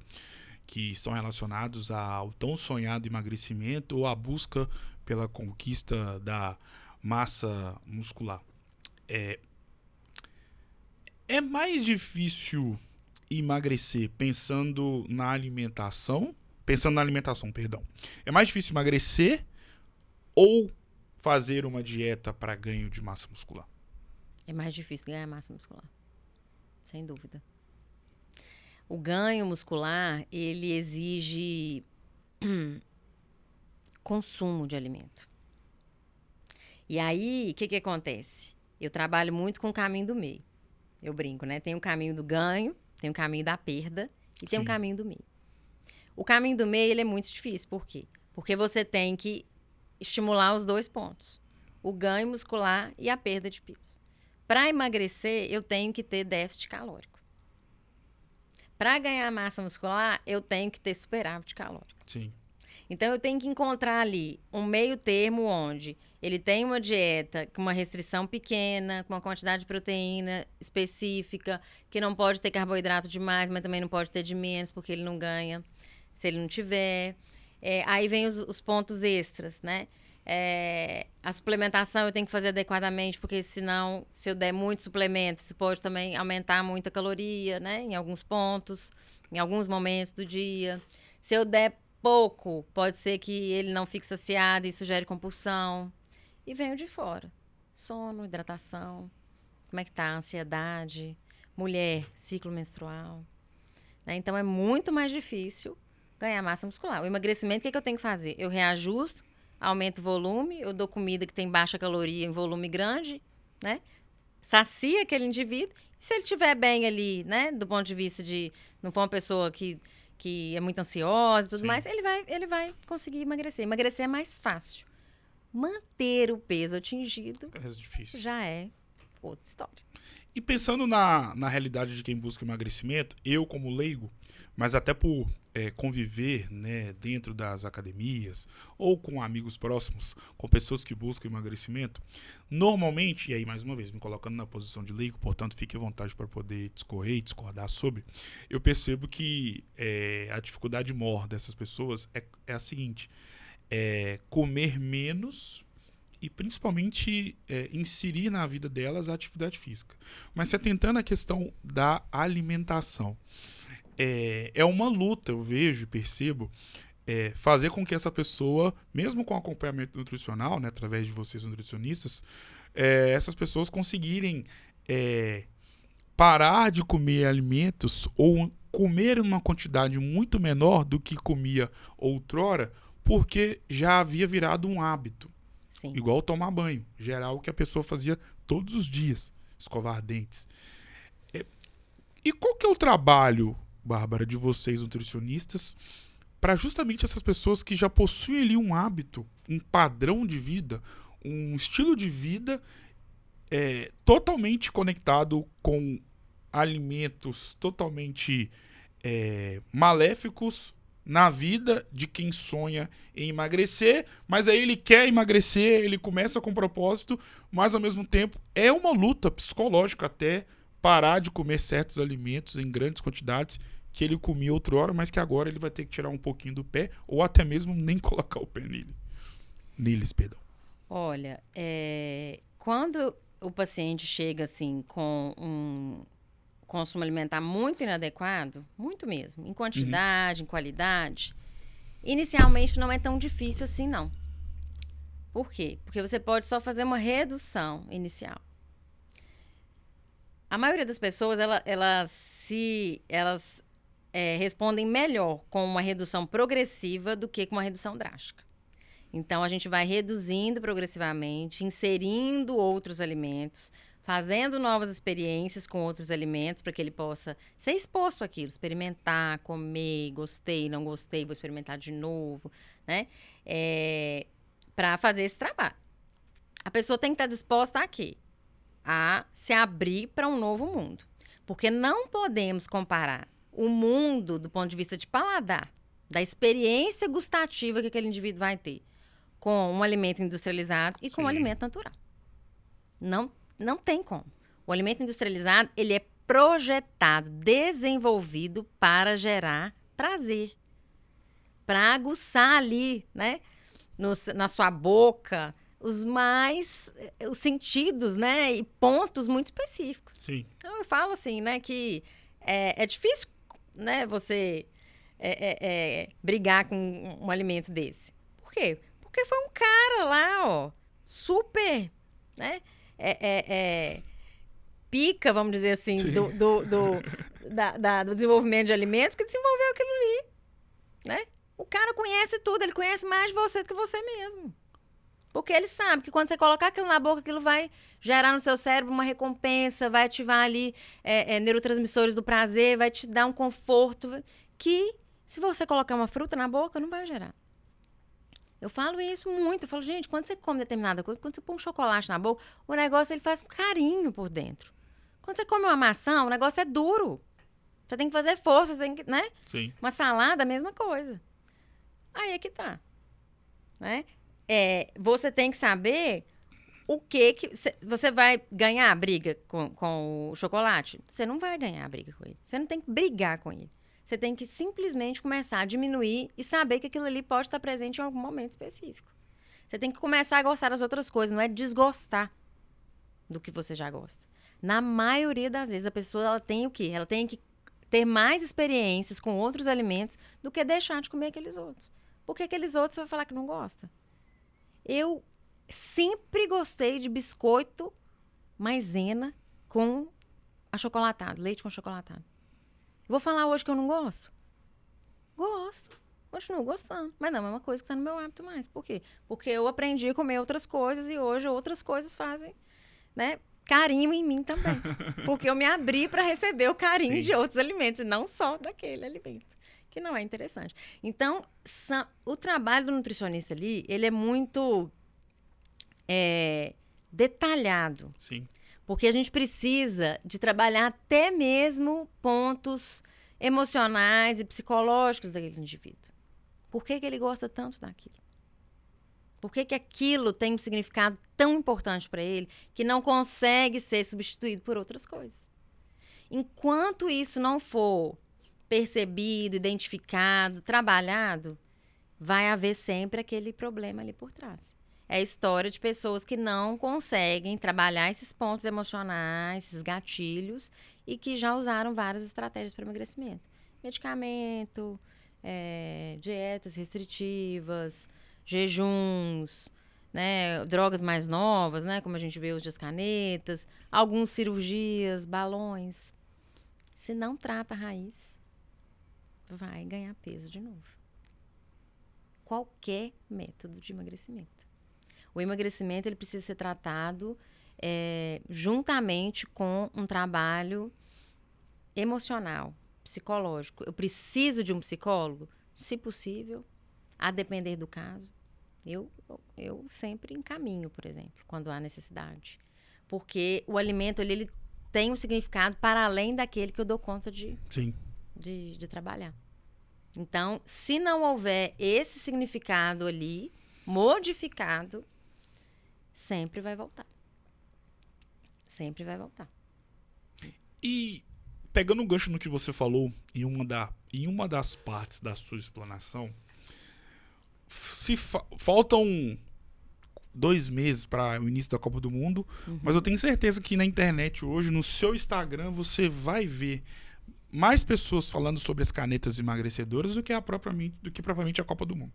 que são relacionados ao tão sonhado emagrecimento ou à busca pela conquista da massa muscular. É mais difícil emagrecer pensando na alimentação, perdão. É mais difícil emagrecer ou fazer uma dieta para ganho de massa muscular? É mais difícil ganhar massa muscular, sem dúvida. O ganho muscular, ele exige consumo de alimento. E aí, o que acontece? Eu trabalho muito com o caminho do meio. Eu brinco, né? Tem o caminho do ganho, tem o caminho da perda e tem o caminho do meio. O caminho do meio, ele é muito difícil. Por quê? Porque você tem que estimular os dois pontos. O ganho muscular e a perda de peso. Para emagrecer, eu tenho que ter déficit calórico. Para ganhar massa muscular, eu tenho que ter superávit calórico. Sim. Então, eu tenho que encontrar ali um meio termo onde ele tem uma dieta com uma restrição pequena, com uma quantidade de proteína específica, que não pode ter carboidrato demais, mas também não pode ter de menos, porque ele não ganha se ele não tiver. Aí vem os pontos extras, né? A suplementação eu tenho que fazer adequadamente, porque senão, se eu der muito suplemento, isso pode também aumentar muito a caloria, né? Em alguns pontos, em alguns momentos do dia. Se eu der pouco, pode ser que ele não fique saciado e isso gere compulsão. E venho de fora. Sono, hidratação, como é que tá a ansiedade, mulher, ciclo menstrual. Né? Então, é muito mais difícil ganhar massa muscular. O emagrecimento, o que eu tenho que fazer? Eu reajusto, aumento o volume, eu dou comida que tem baixa caloria em volume grande, né? Sacia aquele indivíduo. E se ele estiver bem ali, né? Do ponto de vista de não for uma pessoa que é muito ansiosa e tudo mais, ele vai conseguir emagrecer. Emagrecer é mais fácil. Manter o peso atingido É difícil. já é outra história. E pensando na realidade de quem busca emagrecimento, eu como leigo, mas até por conviver, né, dentro das academias ou com amigos próximos, com pessoas que buscam emagrecimento, normalmente, e aí mais uma vez me colocando na posição de leigo, portanto fique à vontade para poder discorrer e discordar sobre, eu percebo que a dificuldade maior dessas pessoas é a seguinte: comer menos e principalmente inserir na vida delas a atividade física. Mas se atentando à questão da alimentação, é uma luta, eu vejo e percebo, fazer com que essa pessoa, mesmo com acompanhamento nutricional, né, através de vocês nutricionistas, essas pessoas conseguirem parar de comer alimentos ou comer uma quantidade muito menor do que comia outrora, porque já havia virado um hábito. Sim. Igual tomar banho, geral, que a pessoa fazia todos os dias, escovar dentes. E qual que é o trabalho, Bárbara, de vocês nutricionistas, para justamente essas pessoas que já possuem ali um hábito, um padrão de vida, um estilo de vida totalmente conectado com alimentos totalmente maléficos na vida de quem sonha em emagrecer, mas aí ele quer emagrecer, ele começa com propósito, mas ao mesmo tempo é uma luta psicológica até parar de comer certos alimentos em grandes quantidades que ele comia outrora, mas que agora ele vai ter que tirar um pouquinho do pé, ou até mesmo nem colocar o pé neles, perdão. Olha, quando o paciente chega assim com um consumo alimentar muito inadequado, muito mesmo, em quantidade, em qualidade, inicialmente não é tão difícil assim, não. Por quê? Porque você pode só fazer uma redução inicial. A maioria das pessoas, elas respondem melhor com uma redução progressiva do que com uma redução drástica. Então, a gente vai reduzindo progressivamente, inserindo outros alimentos, fazendo novas experiências com outros alimentos para que ele possa ser exposto àquilo, experimentar, comer, gostei, não gostei, vou experimentar de novo, né? Para fazer esse trabalho. A pessoa tem que estar disposta a quê? A se abrir para um novo mundo. Porque não podemos comparar o mundo do ponto de vista de paladar, da experiência gustativa que aquele indivíduo vai ter, com um alimento industrializado e com um alimento natural. Não tem como. O alimento industrializado, ele é projetado, desenvolvido para gerar prazer. Para aguçar ali, né? Na sua boca, os sentidos, né? E pontos muito específicos. Sim. Então, eu falo assim, né? Que é difícil, né? Você brigar com um alimento desse. Por quê? Porque foi um cara lá, ó, super, né? Pica, vamos dizer assim, do desenvolvimento de alimentos que desenvolveu aquilo ali, né? O cara conhece tudo, ele conhece mais de você do que você mesmo. Porque ele sabe que quando você colocar aquilo na boca, aquilo vai gerar no seu cérebro uma recompensa, vai ativar ali neurotransmissores do prazer, vai te dar um conforto que, se você colocar uma fruta na boca, não vai gerar. Eu falo isso muito. Eu falo, gente, quando você come determinada coisa, quando você põe um chocolate na boca, o negócio ele faz um carinho por dentro. Quando você come uma maçã, o negócio é duro. Você tem que fazer força, você tem que, né? Sim. Uma salada, a mesma coisa. Aí é que tá. Né? Você tem que saber o que você vai ganhar a briga com o chocolate. Você não vai ganhar a briga com ele. Você não tem que brigar com ele. Você tem que simplesmente começar a diminuir e saber que aquilo ali pode estar presente em algum momento específico. Você tem que começar a gostar das outras coisas, não é desgostar do que você já gosta. Na maioria das vezes, a pessoa ela tem o quê? Ela tem que ter mais experiências com outros alimentos do que deixar de comer aqueles outros. Porque aqueles outros você vai falar que não gosta. Eu sempre gostei de biscoito maisena com achocolatado, leite com achocolatado. Vou falar hoje que eu não gosto? Gosto. Continuo gostando. Mas não é uma coisa que está no meu hábito mais. Por quê? Porque eu aprendi a comer outras coisas e hoje outras coisas fazem, né, carinho em mim também. Porque eu me abri para receber o carinho de outros alimentos e não só daquele alimento, que não é interessante. Então, o trabalho do nutricionista ali, ele é muito detalhado. Sim. Porque a gente precisa de trabalhar até mesmo pontos emocionais e psicológicos daquele indivíduo. Por que ele gosta tanto daquilo? Por que aquilo tem um significado tão importante para ele que não consegue ser substituído por outras coisas? Enquanto isso não for percebido, identificado, trabalhado, vai haver sempre aquele problema ali por trás. É a história de pessoas que não conseguem trabalhar esses pontos emocionais, esses gatilhos, e que já usaram várias estratégias para emagrecimento. Medicamento, dietas restritivas, jejuns, né, drogas mais novas, né, como a gente vê hoje as canetas, algumas cirurgias, balões. Se não trata a raiz, vai ganhar peso de novo. Qualquer método de emagrecimento. O emagrecimento ele precisa ser tratado juntamente com um trabalho emocional, psicológico. Eu preciso de um psicólogo? Se possível, a depender do caso. Eu sempre encaminho, por exemplo, quando há necessidade. Porque o alimento ele tem um significado para além daquele que eu dou conta de trabalhar. Então, se não houver esse significado ali, modificado, sempre vai voltar. Sempre vai voltar. E, pegando um gancho no que você falou, em uma das partes da sua explanação, faltam 2 meses para o início da Copa do Mundo, mas eu tenho certeza que na internet hoje, no seu Instagram, você vai ver mais pessoas falando sobre as canetas emagrecedoras do que propriamente a Copa do Mundo.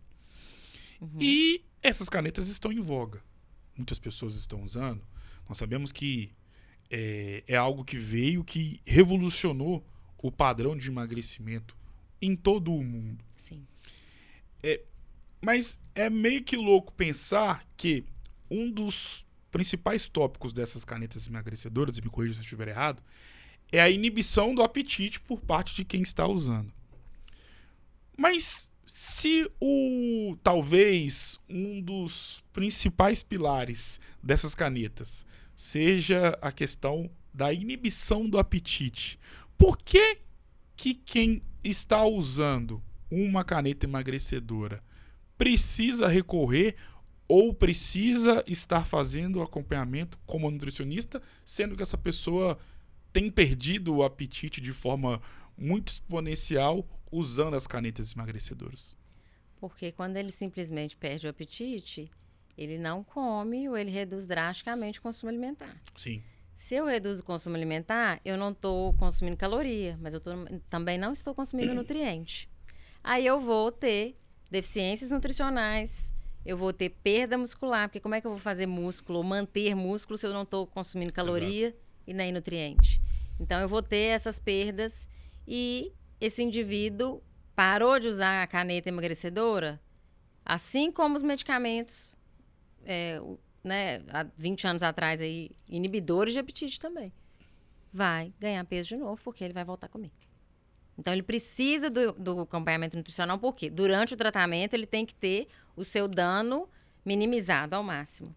E essas canetas estão em voga. Muitas pessoas estão usando. Nós sabemos que é algo que veio, que revolucionou o padrão de emagrecimento em todo o mundo. Sim. Mas é meio que louco pensar que um dos principais tópicos dessas canetas emagrecedoras, e me corrija se eu estiver errado, é a inibição do apetite por parte de quem está usando. Mas se talvez um dos principais pilares dessas canetas seja a questão da inibição do apetite, por que quem está usando uma caneta emagrecedora precisa recorrer ou precisa estar fazendo acompanhamento como nutricionista, sendo que essa pessoa tem perdido o apetite de forma muito exponencial usando as canetas emagrecedoras? Porque quando ele simplesmente perde o apetite, ele não come ou ele reduz drasticamente o consumo alimentar. Sim. Se eu reduzo o consumo alimentar, eu não estou consumindo caloria, mas eu também não estou consumindo nutriente. Aí eu vou ter deficiências nutricionais, eu vou ter perda muscular, porque como é que eu vou fazer músculo ou manter músculo se eu não estou consumindo caloria e nem nutriente? Então eu vou ter essas perdas e esse indivíduo parou de usar a caneta emagrecedora, assim como os medicamentos, há 20 anos atrás, aí, inibidores de apetite também. Vai ganhar peso de novo, porque ele vai voltar a comer. Então, ele precisa do acompanhamento nutricional, porque durante o tratamento ele tem que ter o seu dano minimizado ao máximo,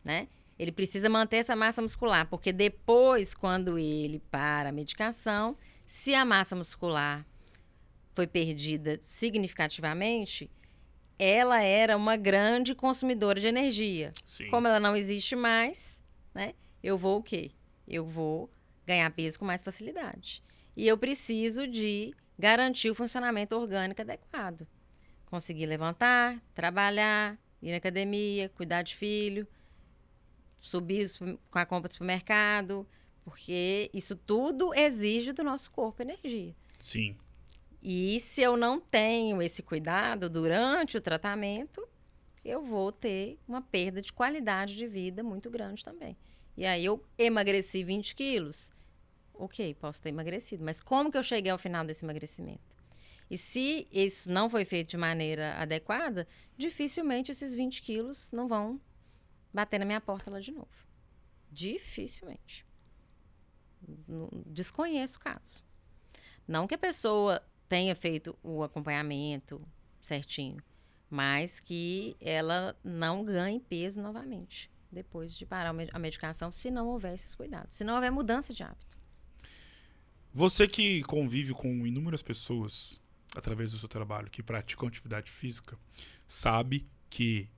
né? Ele precisa manter essa massa muscular, porque depois, quando ele para a medicação, se a massa muscular foi perdida significativamente, ela era uma grande consumidora de energia. Sim. Como ela não existe mais, né? Eu vou o quê? Eu vou ganhar peso com mais facilidade. E eu preciso de garantir o funcionamento orgânico adequado. Conseguir levantar, trabalhar, ir na academia, cuidar de filho, subir com a compra do supermercado, porque isso tudo exige do nosso corpo energia. Sim. E se eu não tenho esse cuidado durante o tratamento, eu vou ter uma perda de qualidade de vida muito grande também. E aí eu emagreci 20 quilos. Ok, posso ter emagrecido, mas como que eu cheguei ao final desse emagrecimento? E se isso não foi feito de maneira adequada, dificilmente esses 20 quilos não vão bater na minha porta lá de novo. Dificilmente. Desconheço o caso. Não que a pessoa tenha feito o acompanhamento certinho, mas que ela não ganhe peso novamente depois de parar a medicação, se não houver esses cuidados, se não houver mudança de hábito. Você que convive com inúmeras pessoas através do seu trabalho que praticam atividade física, sabe que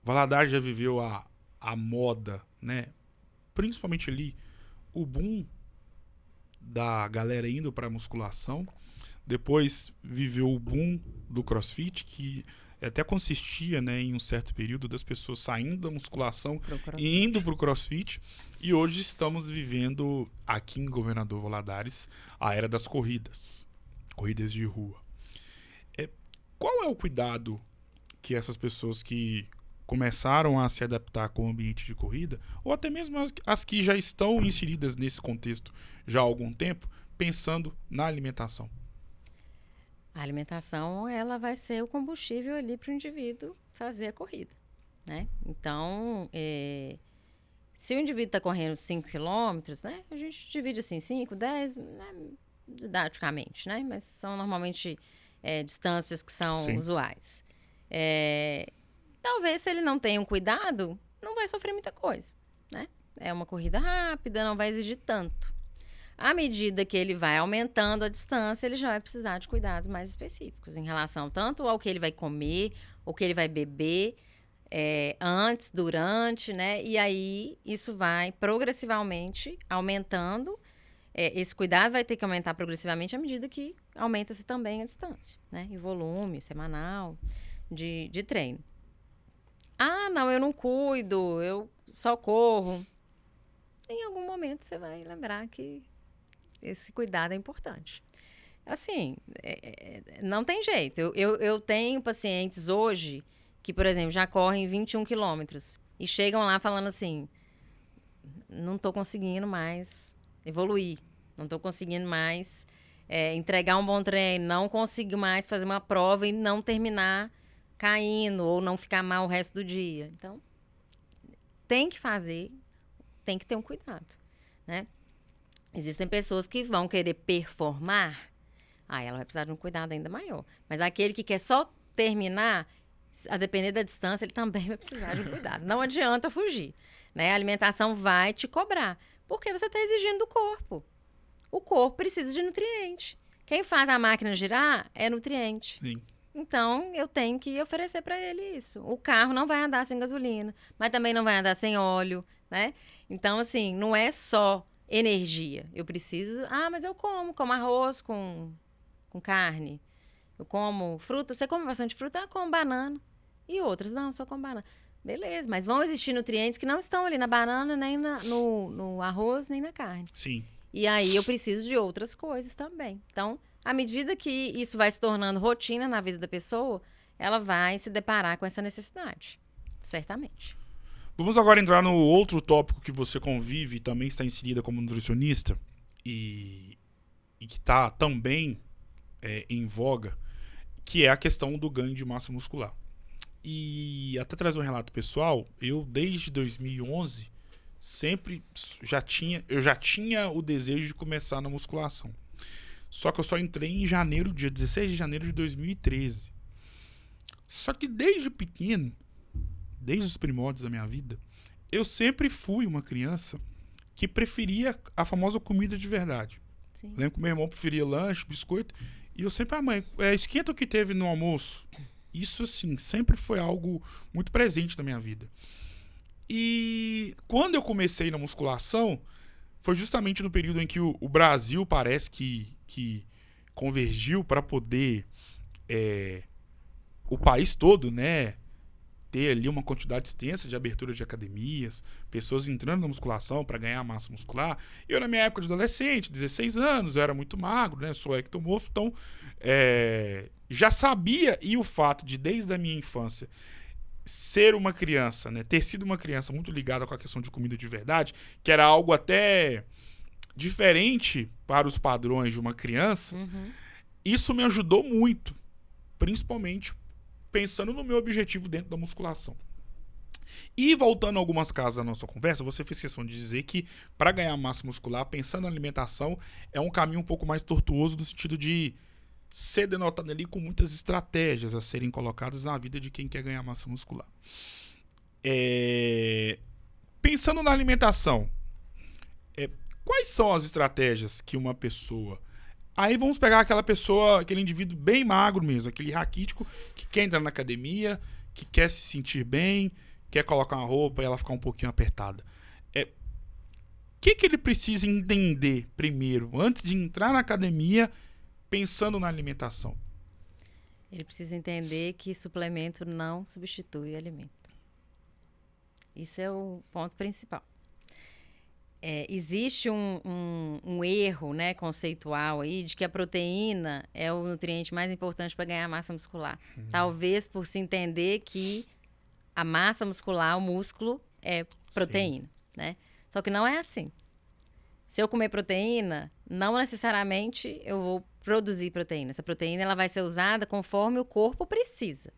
Valadares já viveu a moda, né? Principalmente ali, o boom da galera indo para musculação. Depois viveu o boom do CrossFit, que até consistia, né, em um certo período das pessoas saindo da musculação e indo para o CrossFit. E hoje estamos vivendo aqui em Governador Valadares a era das corridas de rua. Qual é o cuidado que essas pessoas que começaram a se adaptar com o ambiente de corrida, ou até mesmo as que já estão inseridas nesse contexto já há algum tempo, pensando na alimentação? A alimentação, ela vai ser o combustível ali para o indivíduo fazer a corrida, né? Então, se o indivíduo está correndo 5 quilômetros, né? A gente divide assim, 5, 10, né, didaticamente, né? Mas são normalmente distâncias que são Sim. usuais. Talvez, se ele não tenha um cuidado, não vai sofrer muita coisa, né? É uma corrida rápida, não vai exigir tanto. À medida que ele vai aumentando a distância, ele já vai precisar de cuidados mais específicos em relação tanto ao que ele vai comer, o que ele vai beber, antes, durante, né? E aí, isso vai progressivamente aumentando. Esse cuidado vai ter que aumentar progressivamente à medida que aumenta-se também a distância, né? E volume semanal de treino. Ah, não, eu não cuido, eu só corro. Em algum momento você vai lembrar que esse cuidado é importante. Assim, não tem jeito. Eu tenho pacientes hoje que, por exemplo, já correm 21 quilômetros e chegam lá falando assim, não estou conseguindo mais evoluir, não estou conseguindo mais entregar um bom treino, não consigo mais fazer uma prova e não terminar caindo ou não ficar mal o resto do dia. Então, tem que fazer, tem que ter um cuidado, né? Existem pessoas que vão querer performar, ela vai precisar de um cuidado ainda maior. Mas aquele que quer só terminar, a depender da distância, ele também vai precisar de um cuidado. Não adianta fugir, né? A alimentação vai te cobrar, porque você está exigindo do corpo. O corpo precisa de nutriente. Quem faz a máquina girar é nutriente. Sim. Então, eu tenho que oferecer para ele isso. O carro não vai andar sem gasolina, mas também não vai andar sem óleo, né? Então, assim, não é só energia. Eu preciso... mas eu como arroz com carne. Eu como fruta. Você come bastante fruta? Eu como banana. E outras, não, só como banana. Beleza, mas vão existir nutrientes que não estão ali na banana, nem no arroz, nem na carne. Sim. E aí eu preciso de outras coisas também. Então, à medida que isso vai se tornando rotina na vida da pessoa, ela vai se deparar com essa necessidade. Certamente. Vamos agora entrar no outro tópico que você convive e também está inserida como nutricionista e que está também em voga, que é a questão do ganho de massa muscular. E até trazer um relato pessoal, eu desde 2011 eu já tinha o desejo de começar na musculação. Só que eu só entrei em janeiro, dia 16 de janeiro de 2013. Só que desde pequeno, desde os primórdios da minha vida, eu sempre fui uma criança que preferia a famosa comida de verdade. Sim. Lembro que meu irmão preferia lanche, biscoito, e eu sempre, mãe, esquenta o que teve no almoço. Isso, assim, sempre foi algo muito presente na minha vida. E quando eu comecei na musculação, foi justamente no período em que o Brasil parece que convergiu para poder, o país todo, né, ter ali uma quantidade extensa de abertura de academias, pessoas entrando na musculação para ganhar massa muscular. Eu, na minha época de adolescente, 16 anos, eu era muito magro, né? Sou ectomorfo, então já sabia, e o fato de, desde a minha infância, ser uma criança, né? Ter sido uma criança muito ligada com a questão de comida de verdade, que era algo até diferente para os padrões de uma criança, isso me ajudou muito, principalmente pensando no meu objetivo dentro da musculação. E voltando a algumas casas da nossa conversa, você fez questão de dizer que para ganhar massa muscular, pensando na alimentação, é um caminho um pouco mais tortuoso, no sentido de ser denotado ali com muitas estratégias a serem colocadas na vida de quem quer ganhar massa muscular. Pensando na alimentação, quais são as estratégias que uma pessoa... Aí vamos pegar aquela pessoa, aquele indivíduo bem magro mesmo, aquele raquítico que quer entrar na academia, que quer se sentir bem, quer colocar uma roupa e ela ficar um pouquinho apertada. O que ele precisa entender primeiro, antes de entrar na academia, pensando na alimentação? Ele precisa entender que suplemento não substitui alimento. Isso é o ponto principal. Existe um erro, né, conceitual aí de que a proteína é o nutriente mais importante para ganhar massa muscular. Talvez por se entender que a massa muscular, o músculo, é proteína, né? Só que não é assim. Se eu comer proteína, não necessariamente eu vou produzir proteína. Essa proteína ela vai ser usada conforme o corpo precisa,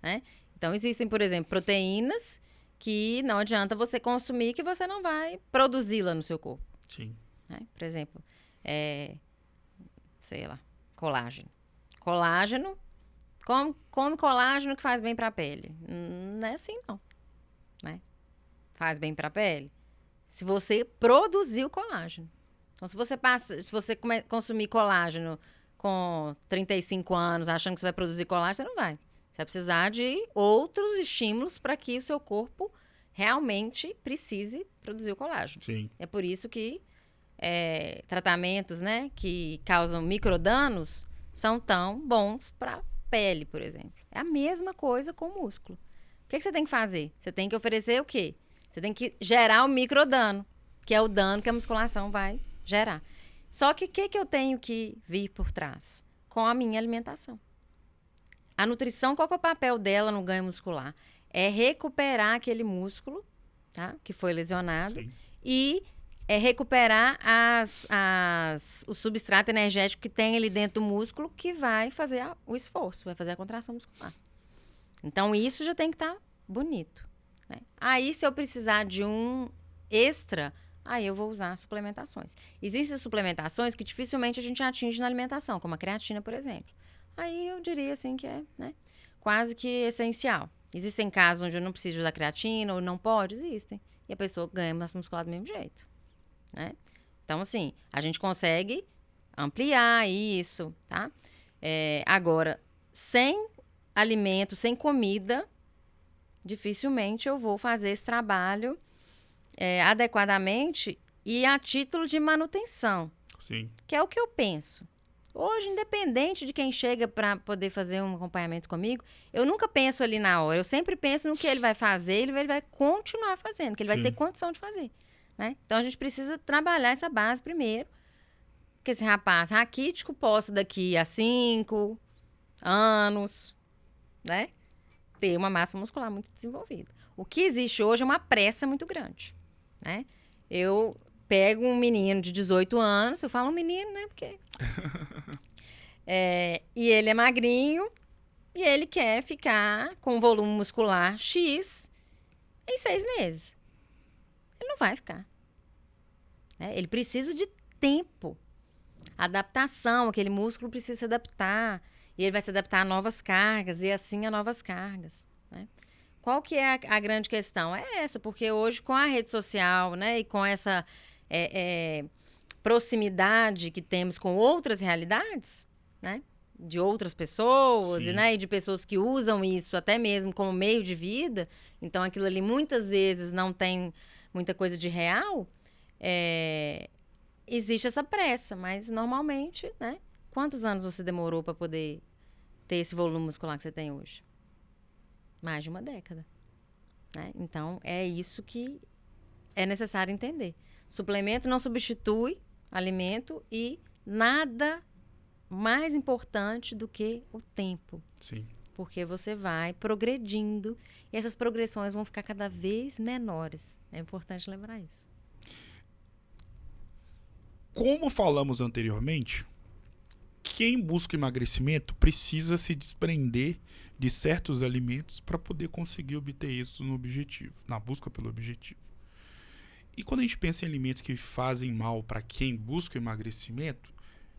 né? Então, existem, por exemplo, proteínas que não adianta você consumir, que você não vai produzi-la no seu corpo. Sim. Né? Por exemplo, sei lá, colágeno. Colágeno, come colágeno que faz bem para a pele. Não é assim, não. Né? Faz bem para a pele se você produzir o colágeno. Então, se você consumir colágeno com 35 anos, achando que você vai produzir colágeno, você não vai. Você vai precisar de outros estímulos para que o seu corpo realmente precise produzir o colágeno. Sim. É por isso que tratamentos, né, que causam microdanos são tão bons para a pele, por exemplo. É a mesma coisa com o músculo. O que você tem que fazer? Você tem que oferecer o quê? Você tem que gerar o microdano, que é o dano que a musculação vai gerar. Só que o que eu tenho que vir por trás? Com a minha alimentação. A nutrição, qual que é o papel dela no ganho muscular? É recuperar aquele músculo, tá? Que foi lesionado. Sim. E recuperar o substrato energético que tem ali dentro do músculo, que vai fazer o esforço, vai fazer a contração muscular. Então, isso já tem que estar bonito. Né? Aí, se eu precisar de um extra, aí eu vou usar suplementações. Existem suplementações que dificilmente a gente atinge na alimentação, como a creatina, por exemplo. Aí eu diria assim que é, né, quase que essencial. Existem casos onde eu não preciso usar creatina ou não pode? Existem. E a pessoa ganha massa muscular do mesmo jeito. Né? Então, assim, a gente consegue ampliar isso, tá? Agora, sem alimento, sem comida, dificilmente eu vou fazer esse trabalho adequadamente e a título de manutenção. Sim. Que é o que eu penso. Hoje, independente de quem chega para poder fazer um acompanhamento comigo, eu nunca penso ali na hora. Eu sempre penso no que ele vai fazer, ele vai continuar fazendo, que ele vai ter condição de fazer. Né? Então, a gente precisa trabalhar essa base primeiro. Que esse rapaz raquítico possa, daqui a 5 anos, né, ter uma massa muscular muito desenvolvida. O que existe hoje é uma pressa muito grande. Né? Eu pego um menino de 18 anos, eu falo um menino, né, porque... e ele é magrinho e ele quer ficar com um volume muscular X em 6 meses. Ele não vai ficar. Ele precisa de tempo. Adaptação, aquele músculo precisa se adaptar. E ele vai se adaptar a novas cargas e assim a novas cargas. Né? Qual que é a grande questão? É essa, porque hoje com a rede social, né, e com essa proximidade que temos com outras realidades, né, de outras pessoas, e de pessoas que usam isso até mesmo como meio de vida, então aquilo ali muitas vezes não tem muita coisa de real, existe essa pressa, mas normalmente, né, quantos anos você demorou para poder ter esse volume muscular que você tem hoje? Mais de uma década. né? Então, é isso que é necessário entender. Suplemento não substitui alimento e nada mais importante do que o tempo. Sim. Porque você vai progredindo e essas progressões vão ficar cada vez menores. É importante lembrar isso. Como falamos anteriormente, quem busca emagrecimento precisa se desprender de certos alimentos para poder conseguir obter êxito no objetivo, na busca pelo objetivo. E quando a gente pensa em alimentos que fazem mal para quem busca emagrecimento,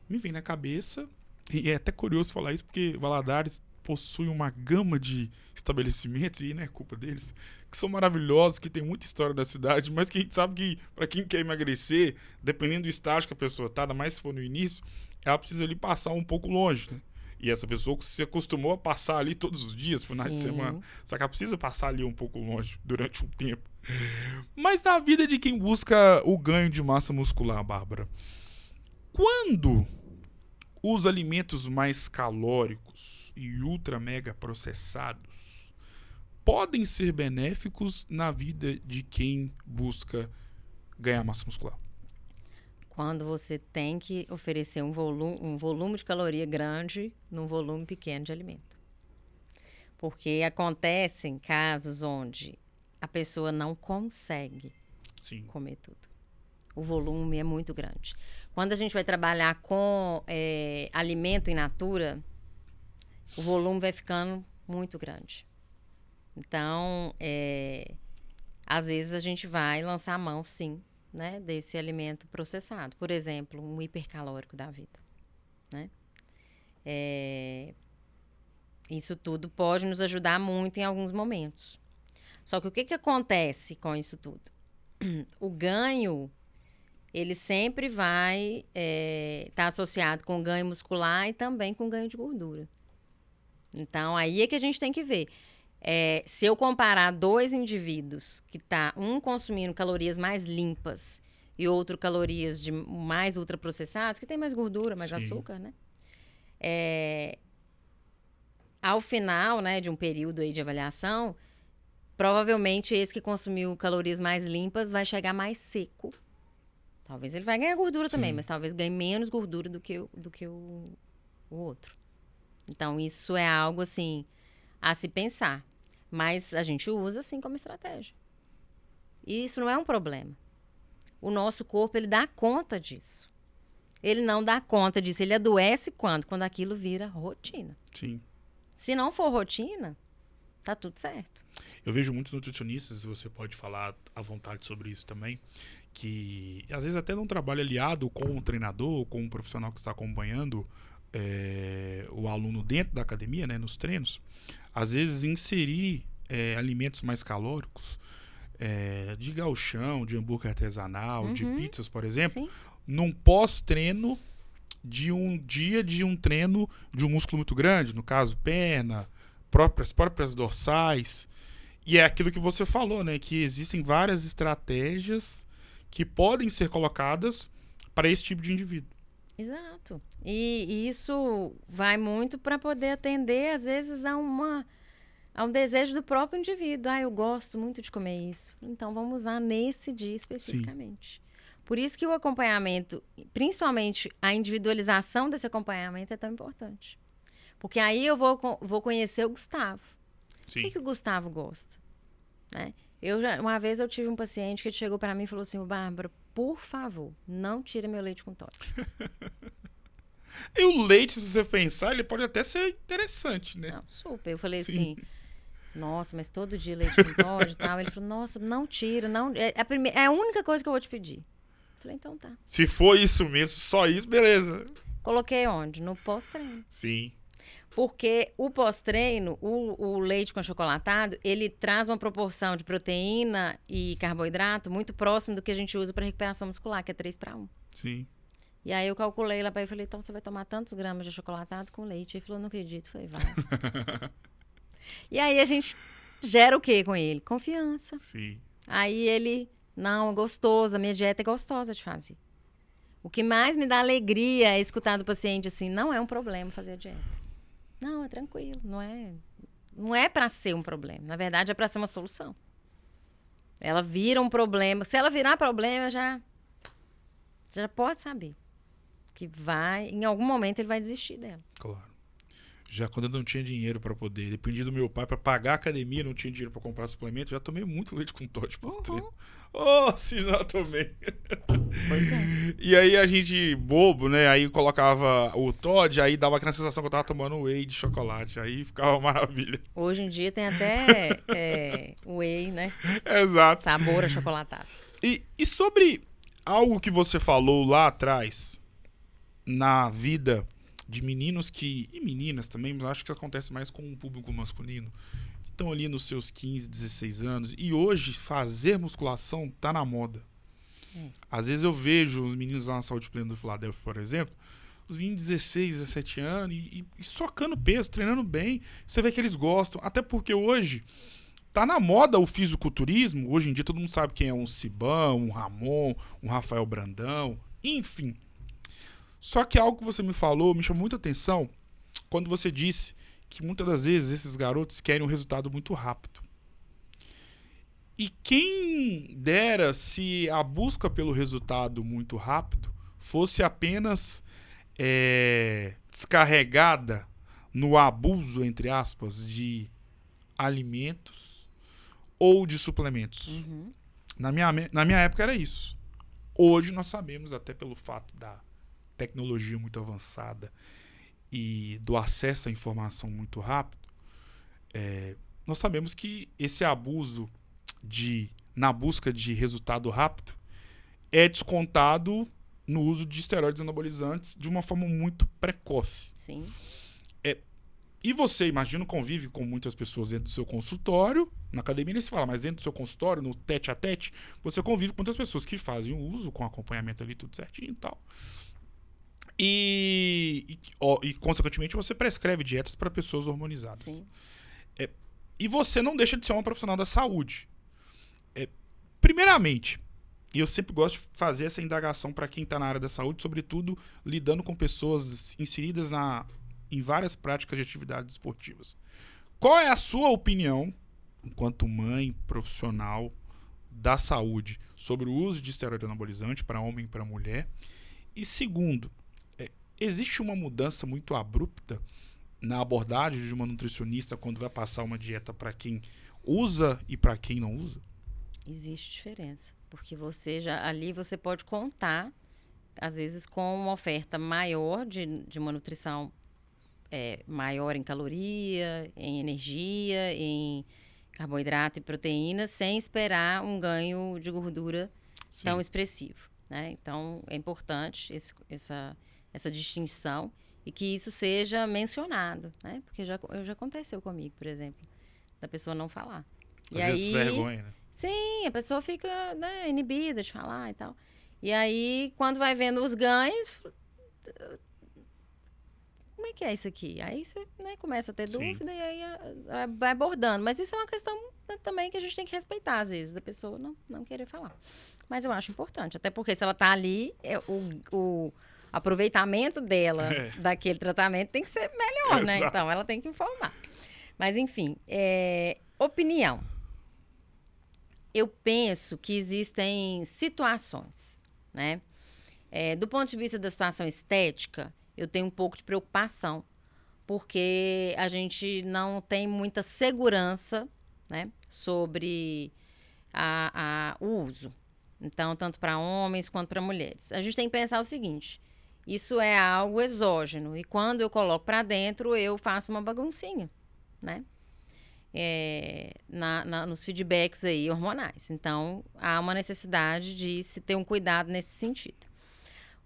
me vem na cabeça, e é até curioso falar isso, porque Valadares possui uma gama de estabelecimentos, e não é culpa deles, que são maravilhosos, que tem muita história da cidade, mas que a gente sabe que para quem quer emagrecer, dependendo do estágio que a pessoa está, ainda mais se for no início, ela precisa ali passar um pouco longe, né? E essa pessoa se acostumou a passar ali todos os dias, finais de semana. Só que ela precisa passar ali um pouco longe durante um tempo. Mas na vida de quem busca o ganho de massa muscular, Bárbara, quando os alimentos mais calóricos e ultra mega processados podem ser benéficos na vida de quem busca ganhar massa muscular? Quando você tem que oferecer um volume de caloria grande num volume pequeno de alimento. Porque acontecem casos onde a pessoa não consegue comer tudo. O volume é muito grande. Quando a gente vai trabalhar com alimento in natura, o volume vai ficando muito grande. Então, às vezes a gente vai lançar a mão, sim, né, desse alimento processado. Por exemplo, um hipercalórico da vida, né? Isso tudo pode nos ajudar muito em alguns momentos. Só que o que acontece com isso tudo? O ganho, ele sempre vai estar associado com ganho muscular e também com ganho de gordura. Então, aí é que a gente tem que ver. Se eu comparar dois indivíduos que tá um consumindo calorias mais limpas e outro calorias de mais ultraprocessados, que tem mais gordura, mais açúcar, né? Ao final, né, de um período aí de avaliação, provavelmente esse que consumiu calorias mais limpas vai chegar mais seco. Talvez ele vai ganhar gordura também, mas talvez ganhe menos gordura do que o outro. Então, isso é algo, assim, a se pensar. Mas a gente usa, sim, como estratégia. E isso não é um problema. O nosso corpo, ele dá conta disso. Ele não dá conta disso. Ele adoece quando? Quando aquilo vira rotina. Sim. Se não for rotina, tá tudo certo. Eu vejo muitos nutricionistas, e você pode falar à vontade sobre isso também, que às vezes até num trabalho aliado com o treinador, com o profissional que está acompanhando o aluno dentro da academia, né, nos treinos, às vezes inserir alimentos mais calóricos, de gauchão, de hambúrguer artesanal, de pizzas, por exemplo, num pós-treino de um dia de um treino de um músculo muito grande, no caso, perna, próprias dorsais. E é aquilo que você falou, né, que existem várias estratégias que podem ser colocadas para esse tipo de indivíduo. Exato. E isso vai muito para poder atender, às vezes, a um desejo do próprio indivíduo. Eu gosto muito de comer isso. Então, vamos usar nesse dia especificamente. Sim. Por isso que o acompanhamento, principalmente a individualização desse acompanhamento, é tão importante. Porque aí eu vou conhecer o Gustavo. Sim. O que o Gustavo gosta? Né? Uma vez eu tive um paciente que chegou para mim e falou assim: Bárbara, por favor, não tira meu leite com Toddy. E o leite, se você pensar, ele pode até ser interessante, né? Não, super. Eu falei assim, nossa, mas todo dia leite com Toddy e tal. Ele falou, nossa, não tira, não. É a única coisa que eu vou te pedir. Eu falei, então tá. Se for isso mesmo, só isso, beleza. Coloquei onde? No pós-treino. Sim. Porque o pós-treino, o leite com achocolatado, ele traz uma proporção de proteína e carboidrato muito próximo do que a gente usa para recuperação muscular, que é 3:1. Sim. E aí eu calculei lá para ele e falei, então você vai tomar tantos gramas de achocolatado com leite? Ele falou, não acredito. Eu falei, vai. E aí a gente gera o quê com ele? Confiança. Sim. Aí ele, não, é gostoso, a minha dieta é gostosa de fazer. O que mais me dá alegria é escutar do paciente assim, não é um problema fazer a dieta. Não, é tranquilo, não é para ser um problema. Na verdade, é para ser uma solução. Ela vira um problema. Se ela virar problema, já pode saber que em algum momento ele vai desistir dela. Claro. Já quando eu não tinha dinheiro pra poder, dependia do meu pai pra pagar a academia, não tinha dinheiro pra comprar suplemento, já tomei muito leite com Toddy por treino. Oh, se já tomei. Pois é. E aí a gente, bobo, né? Aí colocava o Toddy, aí dava aquela sensação que eu tava tomando whey de chocolate. Aí ficava maravilha. Hoje em dia tem até whey, né? Exato. Sabor achocolatado. E sobre algo que você falou lá atrás, na vida de meninos e meninas também, mas acho que acontece mais com o público masculino, que estão ali nos seus 15, 16 anos, e hoje fazer musculação tá na moda. Às vezes eu vejo os meninos lá na Saúde Plena do Philadelphia, por exemplo, os meninos de 16, 17 anos e socando peso, treinando bem, você vê que eles gostam, até porque hoje tá na moda o fisiculturismo, hoje em dia todo mundo sabe quem é um Cibão, um Ramon, um Rafael Brandão, enfim. Só que algo que você me falou me chamou muita atenção quando você disse que muitas das vezes esses garotos querem um resultado muito rápido. E quem dera se a busca pelo resultado muito rápido fosse apenas descarregada no abuso, entre aspas, de alimentos ou de suplementos. Uhum. Na minha época era isso. Hoje nós sabemos, até pelo fato da tecnologia muito avançada e do acesso à informação muito rápido, nós sabemos que esse abuso na busca de resultado rápido é descontado no uso de esteroides anabolizantes de uma forma muito precoce. Sim. E você, imagino, convive com muitas pessoas dentro do seu consultório, na academia nem se fala, mas dentro do seu consultório, no tete a tete, você convive com muitas pessoas que fazem o uso, com acompanhamento ali, tudo certinho e tal. E consequentemente, você prescreve dietas para pessoas hormonizadas. Sim. E você não deixa de ser uma profissional da saúde. Primeiramente, e eu sempre gosto de fazer essa indagação para quem está na área da saúde, sobretudo lidando com pessoas inseridas em várias práticas de atividades esportivas. Qual é a sua opinião, enquanto mãe profissional da saúde, sobre o uso de esteroide anabolizante para homem e para mulher? E segundo, existe uma mudança muito abrupta na abordagem de uma nutricionista quando vai passar uma dieta para quem usa e para quem não usa? Existe diferença, porque ali você pode contar, às vezes, com uma oferta maior de uma nutrição maior em caloria, em energia, em carboidrato e proteína, sem esperar um ganho de gordura tão expressivo, né? Então, é importante essa distinção e que isso seja mencionado, né? Porque já aconteceu comigo, por exemplo, da pessoa não falar. Às vezes vergonha, né? Sim, a pessoa fica, né, inibida de falar e tal. E aí, quando vai vendo os ganhos, como é que é isso aqui? Aí você, né, começa a ter dúvida e aí vai abordando. Mas isso é uma questão, né, também que a gente tem que respeitar, às vezes, da pessoa não querer falar. Mas eu acho importante, até porque se ela tá ali, o aproveitamento dela daquele tratamento tem que ser melhor, né? Então, ela tem que informar. Mas, enfim, opinião. Eu penso que existem situações, né? Do ponto de vista da situação estética, eu tenho um pouco de preocupação, porque a gente não tem muita segurança, né, sobre o uso. Então, tanto para homens quanto para mulheres. A gente tem que pensar o seguinte, isso é algo exógeno, e quando eu coloco para dentro, eu faço uma baguncinha, né? Nos feedbacks aí hormonais. Então, há uma necessidade de se ter um cuidado nesse sentido.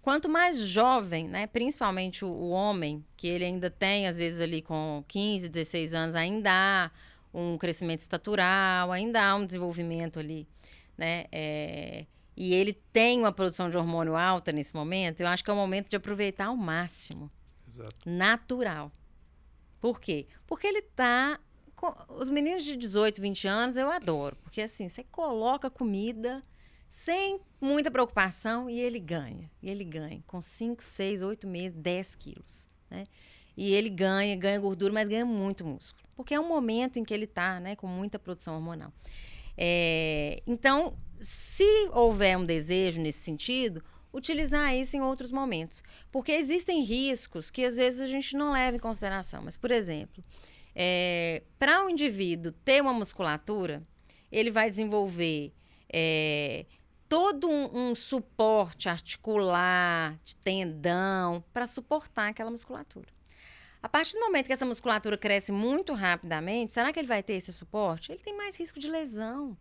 Quanto mais jovem, né, principalmente o homem, que ele ainda tem, às vezes, ali com 15, 16 anos, ainda há um crescimento estatural, ainda há um desenvolvimento ali, né, e ele tem uma produção de hormônio alta nesse momento, eu acho que é o momento de aproveitar ao máximo. Exato. Natural. Por quê? Porque ele tá... Os meninos de 18, 20 anos eu adoro, porque assim, você coloca comida sem muita preocupação e ele ganha. E ele ganha com 5, 6, 8 meses, 10 quilos, né? E ele ganha gordura, mas ganha muito músculo. Porque é um momento em que ele está, né, com muita produção hormonal. Então, se houver um desejo nesse sentido, utilizar isso em outros momentos. Porque existem riscos que às vezes a gente não leva em consideração. Mas, por exemplo, para um indivíduo ter uma musculatura, ele vai desenvolver todo um suporte articular, de tendão, para suportar aquela musculatura. A partir do momento que essa musculatura cresce muito rapidamente, será que ele vai ter esse suporte? Ele tem mais risco de lesão,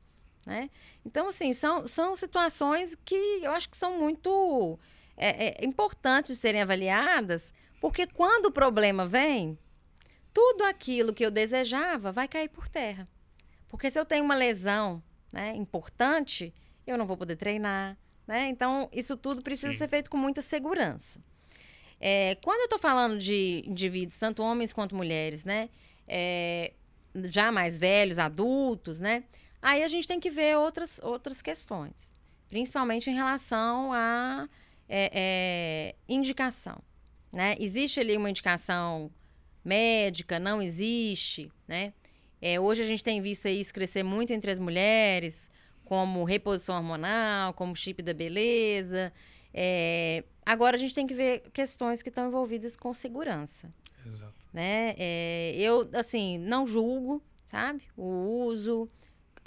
né? Então, assim, são situações que eu acho que são muito importantes de serem avaliadas, porque quando o problema vem, tudo aquilo que eu desejava vai cair por terra. Porque se eu tenho uma lesão, né, importante, eu não vou poder treinar, né? Então, isso tudo precisa ser feito com muita segurança. Quando eu estou falando de indivíduos, tanto homens quanto mulheres, né? Já mais velhos, adultos, né? Aí a gente tem que ver outras questões. Principalmente em relação à indicação, né? Existe ali uma indicação médica? Não existe, né? Hoje a gente tem visto isso crescer muito entre as mulheres, como reposição hormonal, como chip da beleza. Agora a gente tem que ver questões que estão envolvidas com segurança. Exato. Né? Eu, assim, não julgo, sabe? O uso,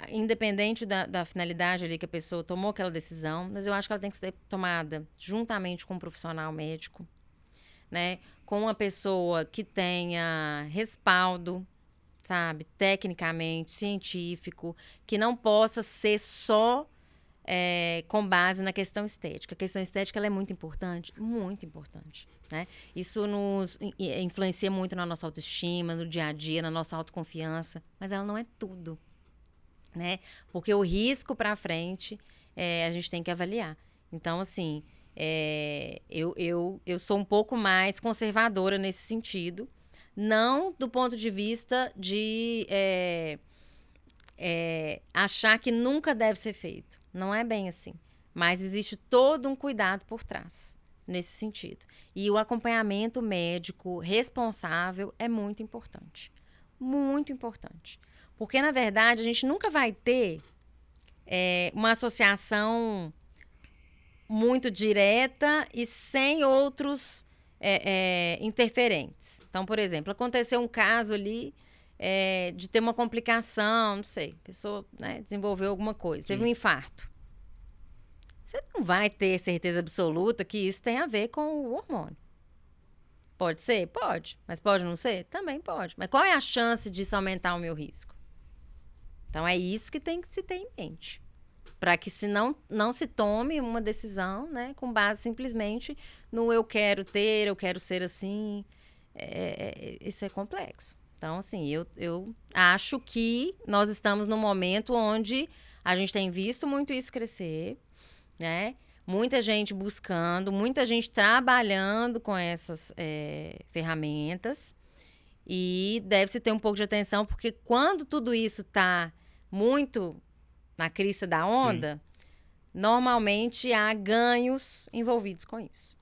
independente da finalidade ali que a pessoa tomou aquela decisão, mas eu acho que ela tem que ser tomada juntamente com um profissional médico, né? Com uma pessoa que tenha respaldo, sabe? Tecnicamente, científico, que não possa ser só com base na questão estética. A questão estética ela é muito importante, né? Isso nos influencia muito na nossa autoestima, no dia a dia, na nossa autoconfiança, mas ela não é tudo, né? Porque o risco para frente a gente tem que avaliar. Então, assim, eu sou um pouco mais conservadora nesse sentido, não do ponto de vista de achar que nunca deve ser feito. Não é bem assim. Mas existe todo um cuidado por trás, nesse sentido. E o acompanhamento médico responsável é muito importante. Muito importante. Porque, na verdade, a gente nunca vai ter uma associação muito direta e sem outros interferentes. Então, por exemplo, aconteceu um caso ali de ter uma complicação, não sei, a pessoa, né, desenvolveu alguma coisa, teve um infarto. Você não vai ter certeza absoluta que isso tem a ver com o hormônio. Pode ser? Pode. Mas pode não ser? Também pode. Mas qual é a chance disso aumentar o meu risco? Então, é isso que tem que se ter em mente. Para que não se tome uma decisão, né, com base simplesmente no eu quero ter, eu quero ser assim. Isso é complexo. Então, assim, eu acho que nós estamos num momento onde a gente tem visto muito isso crescer, né? Muita gente buscando, muita gente trabalhando com essas ferramentas. E deve-se ter um pouco de atenção, porque quando tudo isso está muito na crista da onda, normalmente há ganhos envolvidos com isso.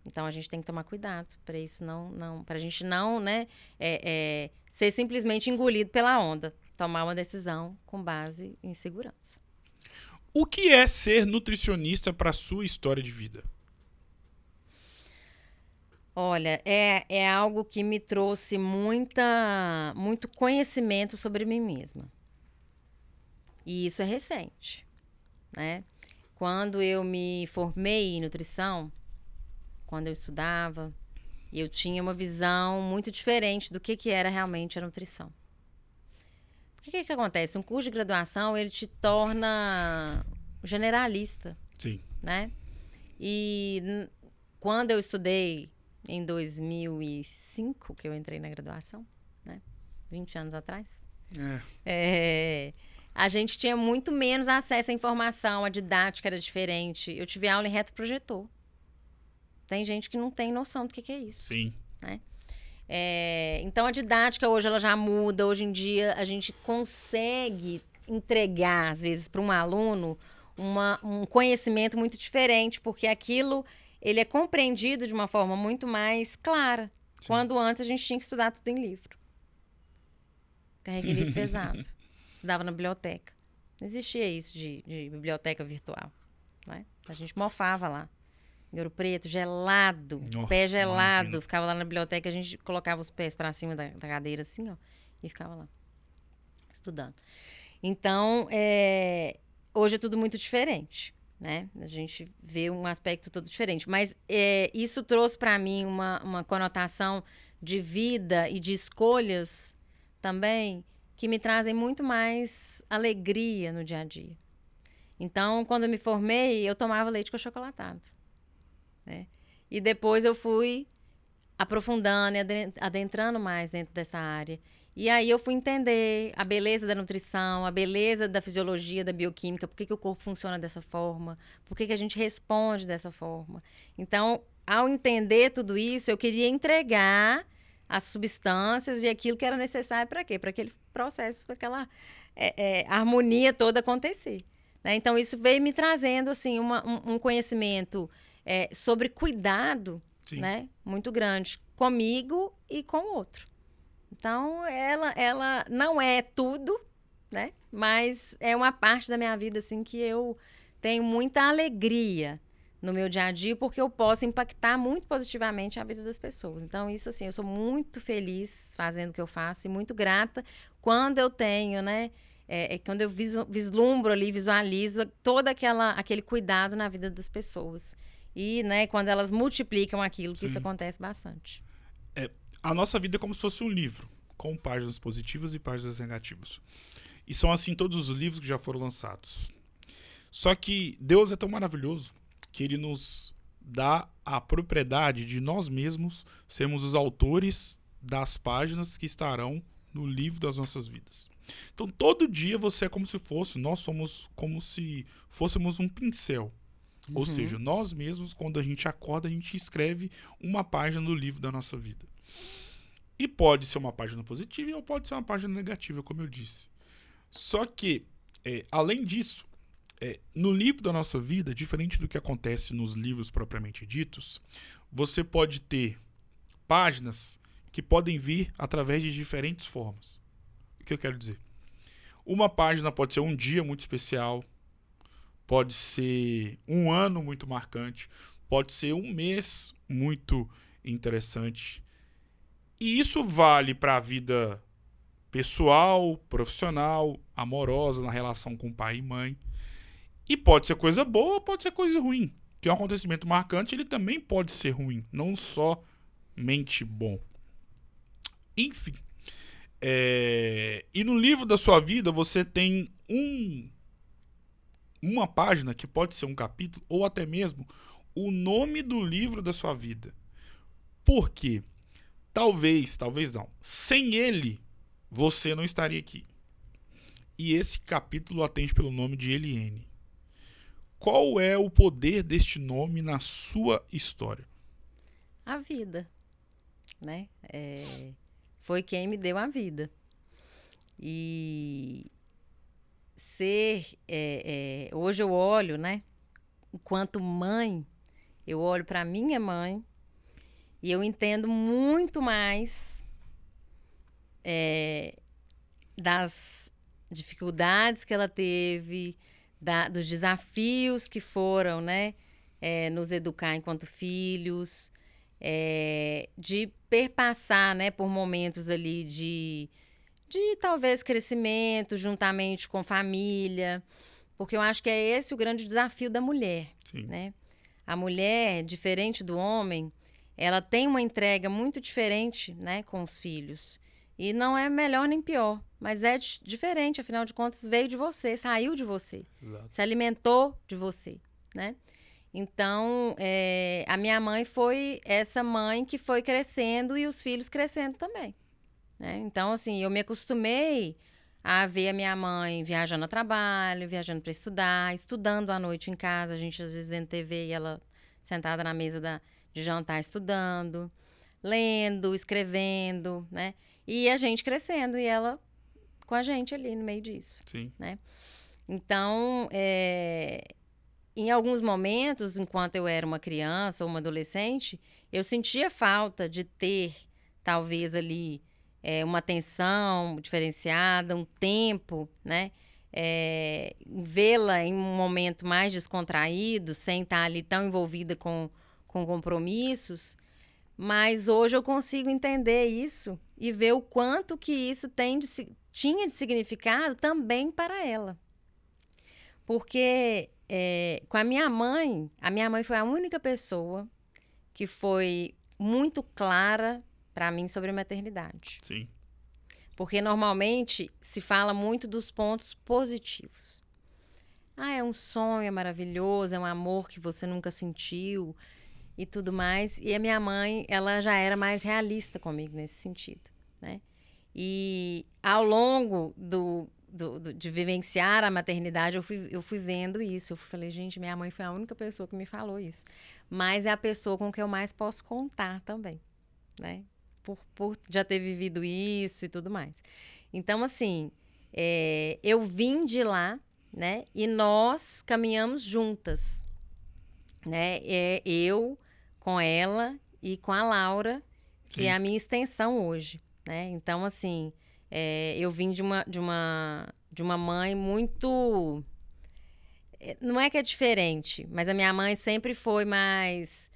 Então, a gente tem que tomar cuidado para isso para a gente não, né, ser simplesmente engolido pela onda. Tomar uma decisão com base em segurança. O que é ser nutricionista para a sua história de vida? Olha, é algo que me trouxe muito conhecimento sobre mim mesma. E isso é recente, né? Quando eu me formei em nutrição, quando eu estudava, eu tinha uma visão muito diferente do que era realmente a nutrição. Porque o que acontece? Um curso de graduação, ele te torna generalista. Sim. Né? E quando eu estudei em 2005, que eu entrei na graduação, né? 20 anos atrás, a gente tinha muito menos acesso à informação, a didática era diferente. Eu tive aula em retroprojetor. Tem gente que não tem noção do que é isso. Sim. Né? Então, a didática hoje ela já muda. Hoje em dia, a gente consegue entregar, às vezes, para um aluno um conhecimento muito diferente, porque aquilo ele é compreendido de uma forma muito mais clara. Sim. Quando antes a gente tinha que estudar tudo em livro. Carreguei livro pesado. Estudava na biblioteca. Não existia isso de biblioteca virtual, né? A gente mofava lá. Em Ouro Preto, gelado, Nossa, pé gelado. imagino. Ficava lá na biblioteca, a gente colocava os pés para cima da cadeira assim, ó, e ficava lá, estudando. Então, hoje é tudo muito diferente, né? A gente vê um aspecto todo diferente. Mas isso trouxe para mim uma conotação de vida e de escolhas também que me trazem muito mais alegria no dia a dia. Então, quando eu me formei, eu tomava leite com achocolatado, né? E depois eu fui aprofundando e adentrando mais dentro dessa área. E aí eu fui entender a beleza da nutrição, a beleza da fisiologia, da bioquímica, por que o corpo funciona dessa forma, por que a gente responde dessa forma. Então, ao entender tudo isso, eu queria entregar as substâncias e aquilo que era necessário para quê? Para aquele processo, para aquela harmonia toda acontecer, né? Então, isso veio me trazendo assim, um conhecimento sobre cuidado, Sim. né? Muito grande, comigo e com o outro. Então, ela não é tudo, né? Mas é uma parte da minha vida, assim, que eu tenho muita alegria no meu dia a dia, porque eu posso impactar muito positivamente a vida das pessoas. Então, isso, assim, eu sou muito feliz fazendo o que eu faço e muito grata quando eu tenho, né? Quando eu vislumbro ali, visualizo todo aquele cuidado na vida das pessoas. E, né, quando elas multiplicam aquilo, que Sim. isso acontece bastante. A nossa vida é como se fosse um livro, com páginas positivas e páginas negativas. E são assim todos os livros que já foram lançados. Só que Deus é tão maravilhoso que ele nos dá a propriedade de nós mesmos sermos os autores das páginas que estarão no livro das nossas vidas. Então todo dia você é como se fosse, nós somos como se fôssemos um pincel. Ou seja, nós mesmos, quando a gente acorda, a gente escreve uma página do livro da nossa vida. E pode ser uma página positiva ou pode ser uma página negativa, como eu disse. Só que, além disso, no livro da nossa vida, diferente do que acontece nos livros propriamente ditos, você pode ter páginas que podem vir através de diferentes formas. O que eu quero dizer? Uma página pode ser um dia muito especial, pode ser um ano muito marcante, pode ser um mês muito interessante. E isso vale para a vida pessoal, profissional, amorosa, na relação com pai e mãe. E pode ser coisa boa, pode ser coisa ruim. Que é um acontecimento marcante, ele também pode ser ruim, não somente bom. Enfim. E no livro da sua vida você tem uma página que pode ser um capítulo ou até mesmo o nome do livro da sua vida. Por quê? Talvez não. Sem ele, você não estaria aqui. E esse capítulo atende pelo nome de Eliene. Qual é o poder deste nome na sua história? A vida, né? Foi quem me deu a vida. E hoje eu olho, né? Enquanto mãe, eu olho para minha mãe e eu entendo muito mais das dificuldades que ela teve, dos desafios que foram, né? Nos educar enquanto filhos, de perpassar, né, por momentos ali de talvez crescimento juntamente com família, porque eu acho que é esse o grande desafio da mulher. Sim. Né? A mulher, diferente do homem, ela tem uma entrega muito diferente, né, com os filhos. E não é melhor nem pior, mas é diferente, afinal de contas, veio de você, saiu de você, Exato. se alimentou de você, né? Então, a minha mãe foi essa mãe que foi crescendo e os filhos crescendo também. Né? Então, assim, eu me acostumei a ver a minha mãe viajando a trabalho, viajando para estudar, estudando à noite em casa. A gente, às vezes, vendo TV e ela sentada na mesa de jantar estudando, lendo, escrevendo, né? E a gente crescendo e ela com a gente ali no meio disso. Sim. Né? Então, em alguns momentos, enquanto eu era uma criança ou uma adolescente, eu sentia falta de ter, talvez ali, uma atenção diferenciada, um tempo, né? vê-la em um momento mais descontraído, sem estar ali tão envolvida com compromissos. Mas hoje eu consigo entender isso e ver o quanto que isso tinha de significado também para ela. Porque com a minha mãe foi a única pessoa que foi muito clara para mim sobre a maternidade. Sim. Porque normalmente se fala muito dos pontos positivos. É um sonho, é maravilhoso, é um amor que você nunca sentiu e tudo mais. E a minha mãe, ela já era mais realista comigo nesse sentido, né? E ao longo de vivenciar a maternidade, eu fui vendo isso. Eu falei, gente, minha mãe foi a única pessoa que me falou isso. Mas é a pessoa com que eu mais posso contar também, né? Por já ter vivido isso e tudo mais. Então, assim, eu vim de lá, né? E nós caminhamos juntas, né? Eu com ela e com a Laura, que Sim. é a minha extensão hoje, né? Então, assim, eu vim de uma mãe muito... Não é que é diferente, mas a minha mãe sempre foi mais...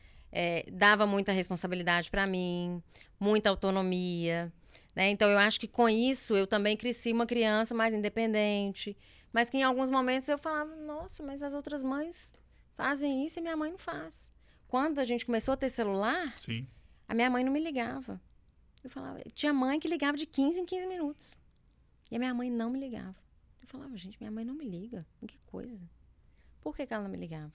dava muita responsabilidade para mim, muita autonomia, né? Então, eu acho que com isso eu também cresci uma criança mais independente, mas que em alguns momentos eu falava, nossa, mas as outras mães fazem isso e minha mãe não faz. Quando a gente começou a ter celular, Sim. a minha mãe não me ligava. Eu falava, tinha mãe que ligava de 15 em 15 minutos. E a minha mãe não me ligava. Eu falava, gente, minha mãe não me liga. Que coisa. Por que ela não me ligava?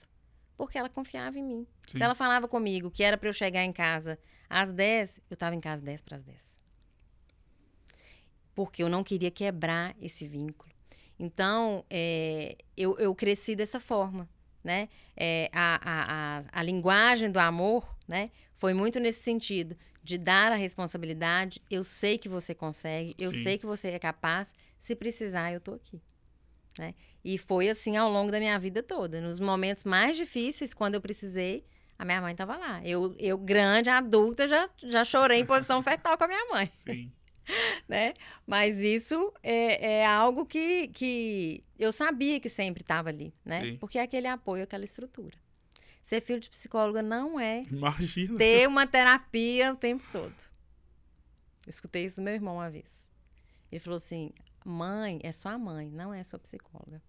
Porque ela confiava em mim. Sim. Se ela falava comigo que era para eu chegar em casa às 10, eu estava em casa 10 para as 10. Porque eu não queria quebrar esse vínculo. Então, eu cresci dessa forma, né? A linguagem do amor, né, foi muito nesse sentido, de dar a responsabilidade. Eu sei que você consegue, eu Sim. sei que você é capaz. Se precisar, eu tô aqui, né? E foi assim ao longo da minha vida toda. Nos momentos mais difíceis, quando eu precisei, a minha mãe estava lá. Eu grande, adulta, já chorei em posição fetal com a minha mãe. Sim. Né? Mas isso é algo que eu sabia que sempre estava ali, né? Sim. Porque é aquele apoio, aquela estrutura. Ser filho de psicóloga não é Imagina. ter uma terapia o tempo todo. Eu escutei isso do meu irmão uma vez. Ele falou assim, mãe é sua mãe, não é sua psicóloga.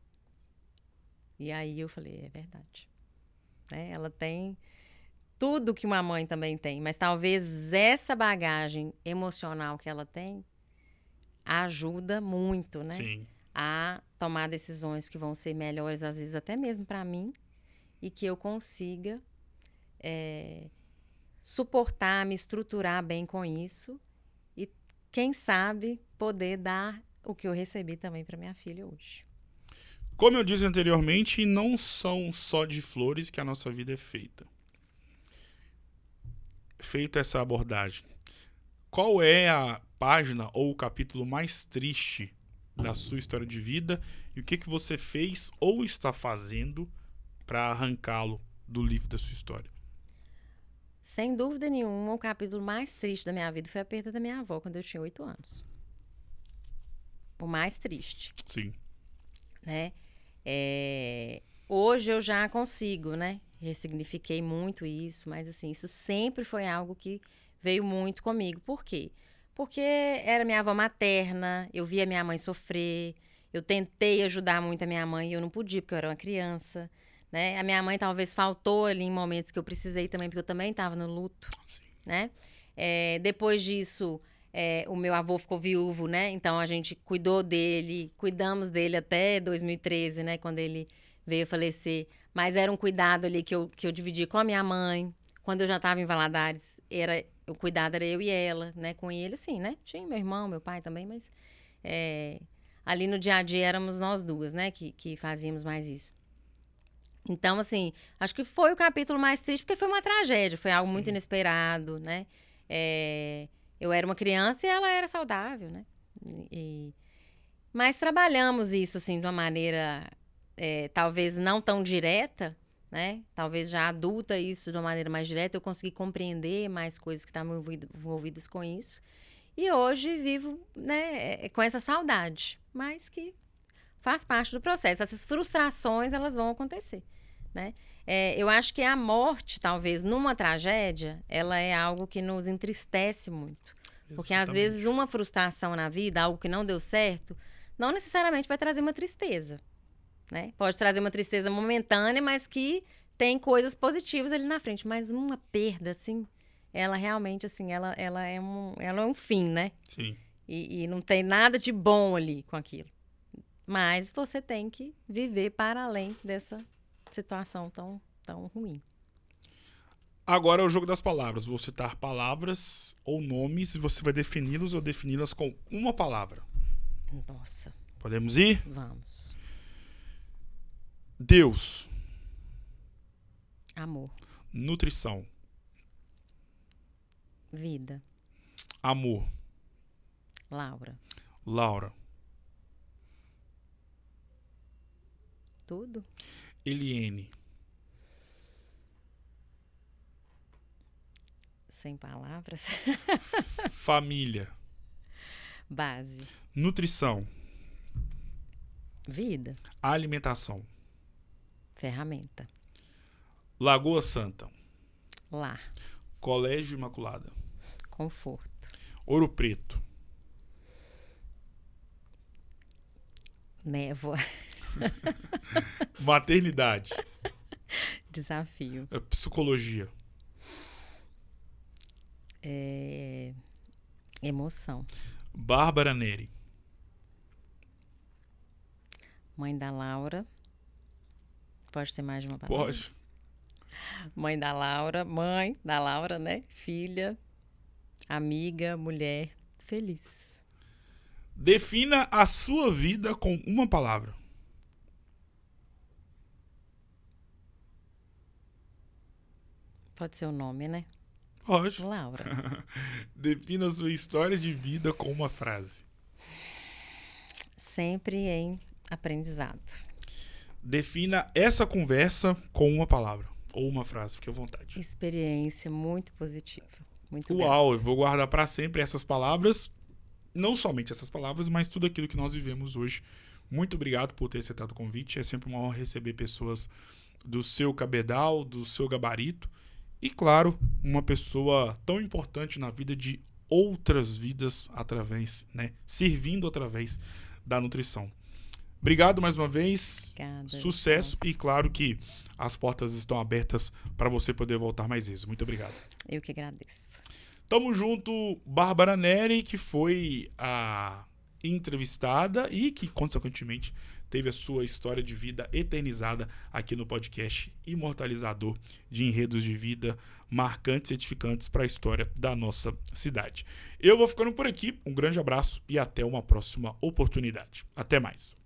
E aí eu falei, é verdade. Né? Ela tem tudo que uma mãe também tem, mas talvez essa bagagem emocional que ela tem ajuda muito, né? Sim. A tomar decisões que vão ser melhores, às vezes até mesmo para mim, e que eu consiga suportar, me estruturar bem com isso e, quem sabe, poder dar o que eu recebi também para minha filha hoje. Como eu disse anteriormente, não são só de flores que a nossa vida é feita. Feita essa abordagem, qual é a página ou o capítulo mais triste da sua história de vida e o que você fez ou está fazendo para arrancá-lo do livro da sua história? Sem dúvida nenhuma, o capítulo mais triste da minha vida foi a perda da minha avó quando eu tinha 8 anos. O mais triste. Sim. Né? Hoje eu já consigo, né? Ressignifiquei muito isso, mas assim, isso sempre foi algo que veio muito comigo. Por quê? Porque era minha avó materna, eu via minha mãe sofrer, eu tentei ajudar muito a minha mãe e eu não podia porque eu era uma criança, né? A minha mãe talvez faltou ali em momentos que eu precisei também, porque eu também estava no luto, né? Depois disso, o meu avô ficou viúvo, né? Então a gente cuidamos dele até 2013, né? Quando ele veio falecer. Mas era um cuidado ali que eu dividia com a minha mãe. Quando eu já estava em Valadares, o cuidado era eu e ela, né? Com ele, assim, né? Tinha meu irmão, meu pai também, mas ali no dia a dia éramos nós duas, né? Que fazíamos mais isso. Então, assim, acho que foi o capítulo mais triste, porque foi uma tragédia, foi algo muito inesperado, né? Eu era uma criança e ela era saudável, né? Mas trabalhamos isso, assim, de uma maneira talvez não tão direta, né? Talvez já adulta isso de uma maneira mais direta, eu consegui compreender mais coisas que estavam envolvidas com isso. E hoje vivo, né, com essa saudade, mas que faz parte do processo. Essas frustrações, elas vão acontecer, né? Eu acho que a morte, talvez, numa tragédia, ela é algo que nos entristece muito. Porque, às Exatamente. vezes, uma frustração na vida, algo que não deu certo, não necessariamente vai trazer uma tristeza, né? Pode trazer uma tristeza momentânea, mas que tem coisas positivas ali na frente. Mas uma perda, assim, ela realmente, assim, ela é um fim, né? Sim. E não tem nada de bom ali com aquilo. Mas você tem que viver para além dessa situação tão ruim. Agora é o jogo das palavras. Vou citar palavras ou nomes e você vai defini-los ou defini-las com uma palavra. Nossa, Podemos ir? vamos. Deus. Amor, Nutrição. vida, Amor. Laura, Laura. tudo? Eliene. Sem palavras. Família. Base, Nutrição. vida, Alimentação. ferramenta, Lagoa Santa. lar, Colégio Imaculada. conforto, Ouro Preto. névoa, Maternidade. desafio, Psicologia. emoção, Bárbara Neri. mãe da Laura. Pode ter mais de uma palavra? Pode. Mãe da Laura, né? Filha, amiga, mulher, feliz. Defina a sua vida com uma palavra. Pode ser o nome, né? Pode. Laura. Defina a sua história de vida com uma frase. Sempre em aprendizado. Defina essa conversa com uma palavra ou uma frase, fique à vontade. Experiência muito positiva. Muito bem. Uau, eu vou guardar para sempre essas palavras, não somente essas palavras, mas tudo aquilo que nós vivemos hoje. Muito obrigado por ter aceitado o convite. É sempre uma honra receber pessoas do seu cabedal, do seu gabarito. E, claro, uma pessoa tão importante na vida de outras vidas através, né? Servindo através da nutrição. Obrigado mais uma vez. Obrigada. Sucesso. E claro que as portas estão abertas para você poder voltar mais vezes. Muito obrigado. Eu que agradeço. Tamo junto, Bárbara Neri, que foi a entrevistada e que, consequentemente, teve a sua história de vida eternizada aqui no podcast imortalizador de enredos de vida marcantes e edificantes para a história da nossa cidade. Eu vou ficando por aqui, um grande abraço e até uma próxima oportunidade. Até mais.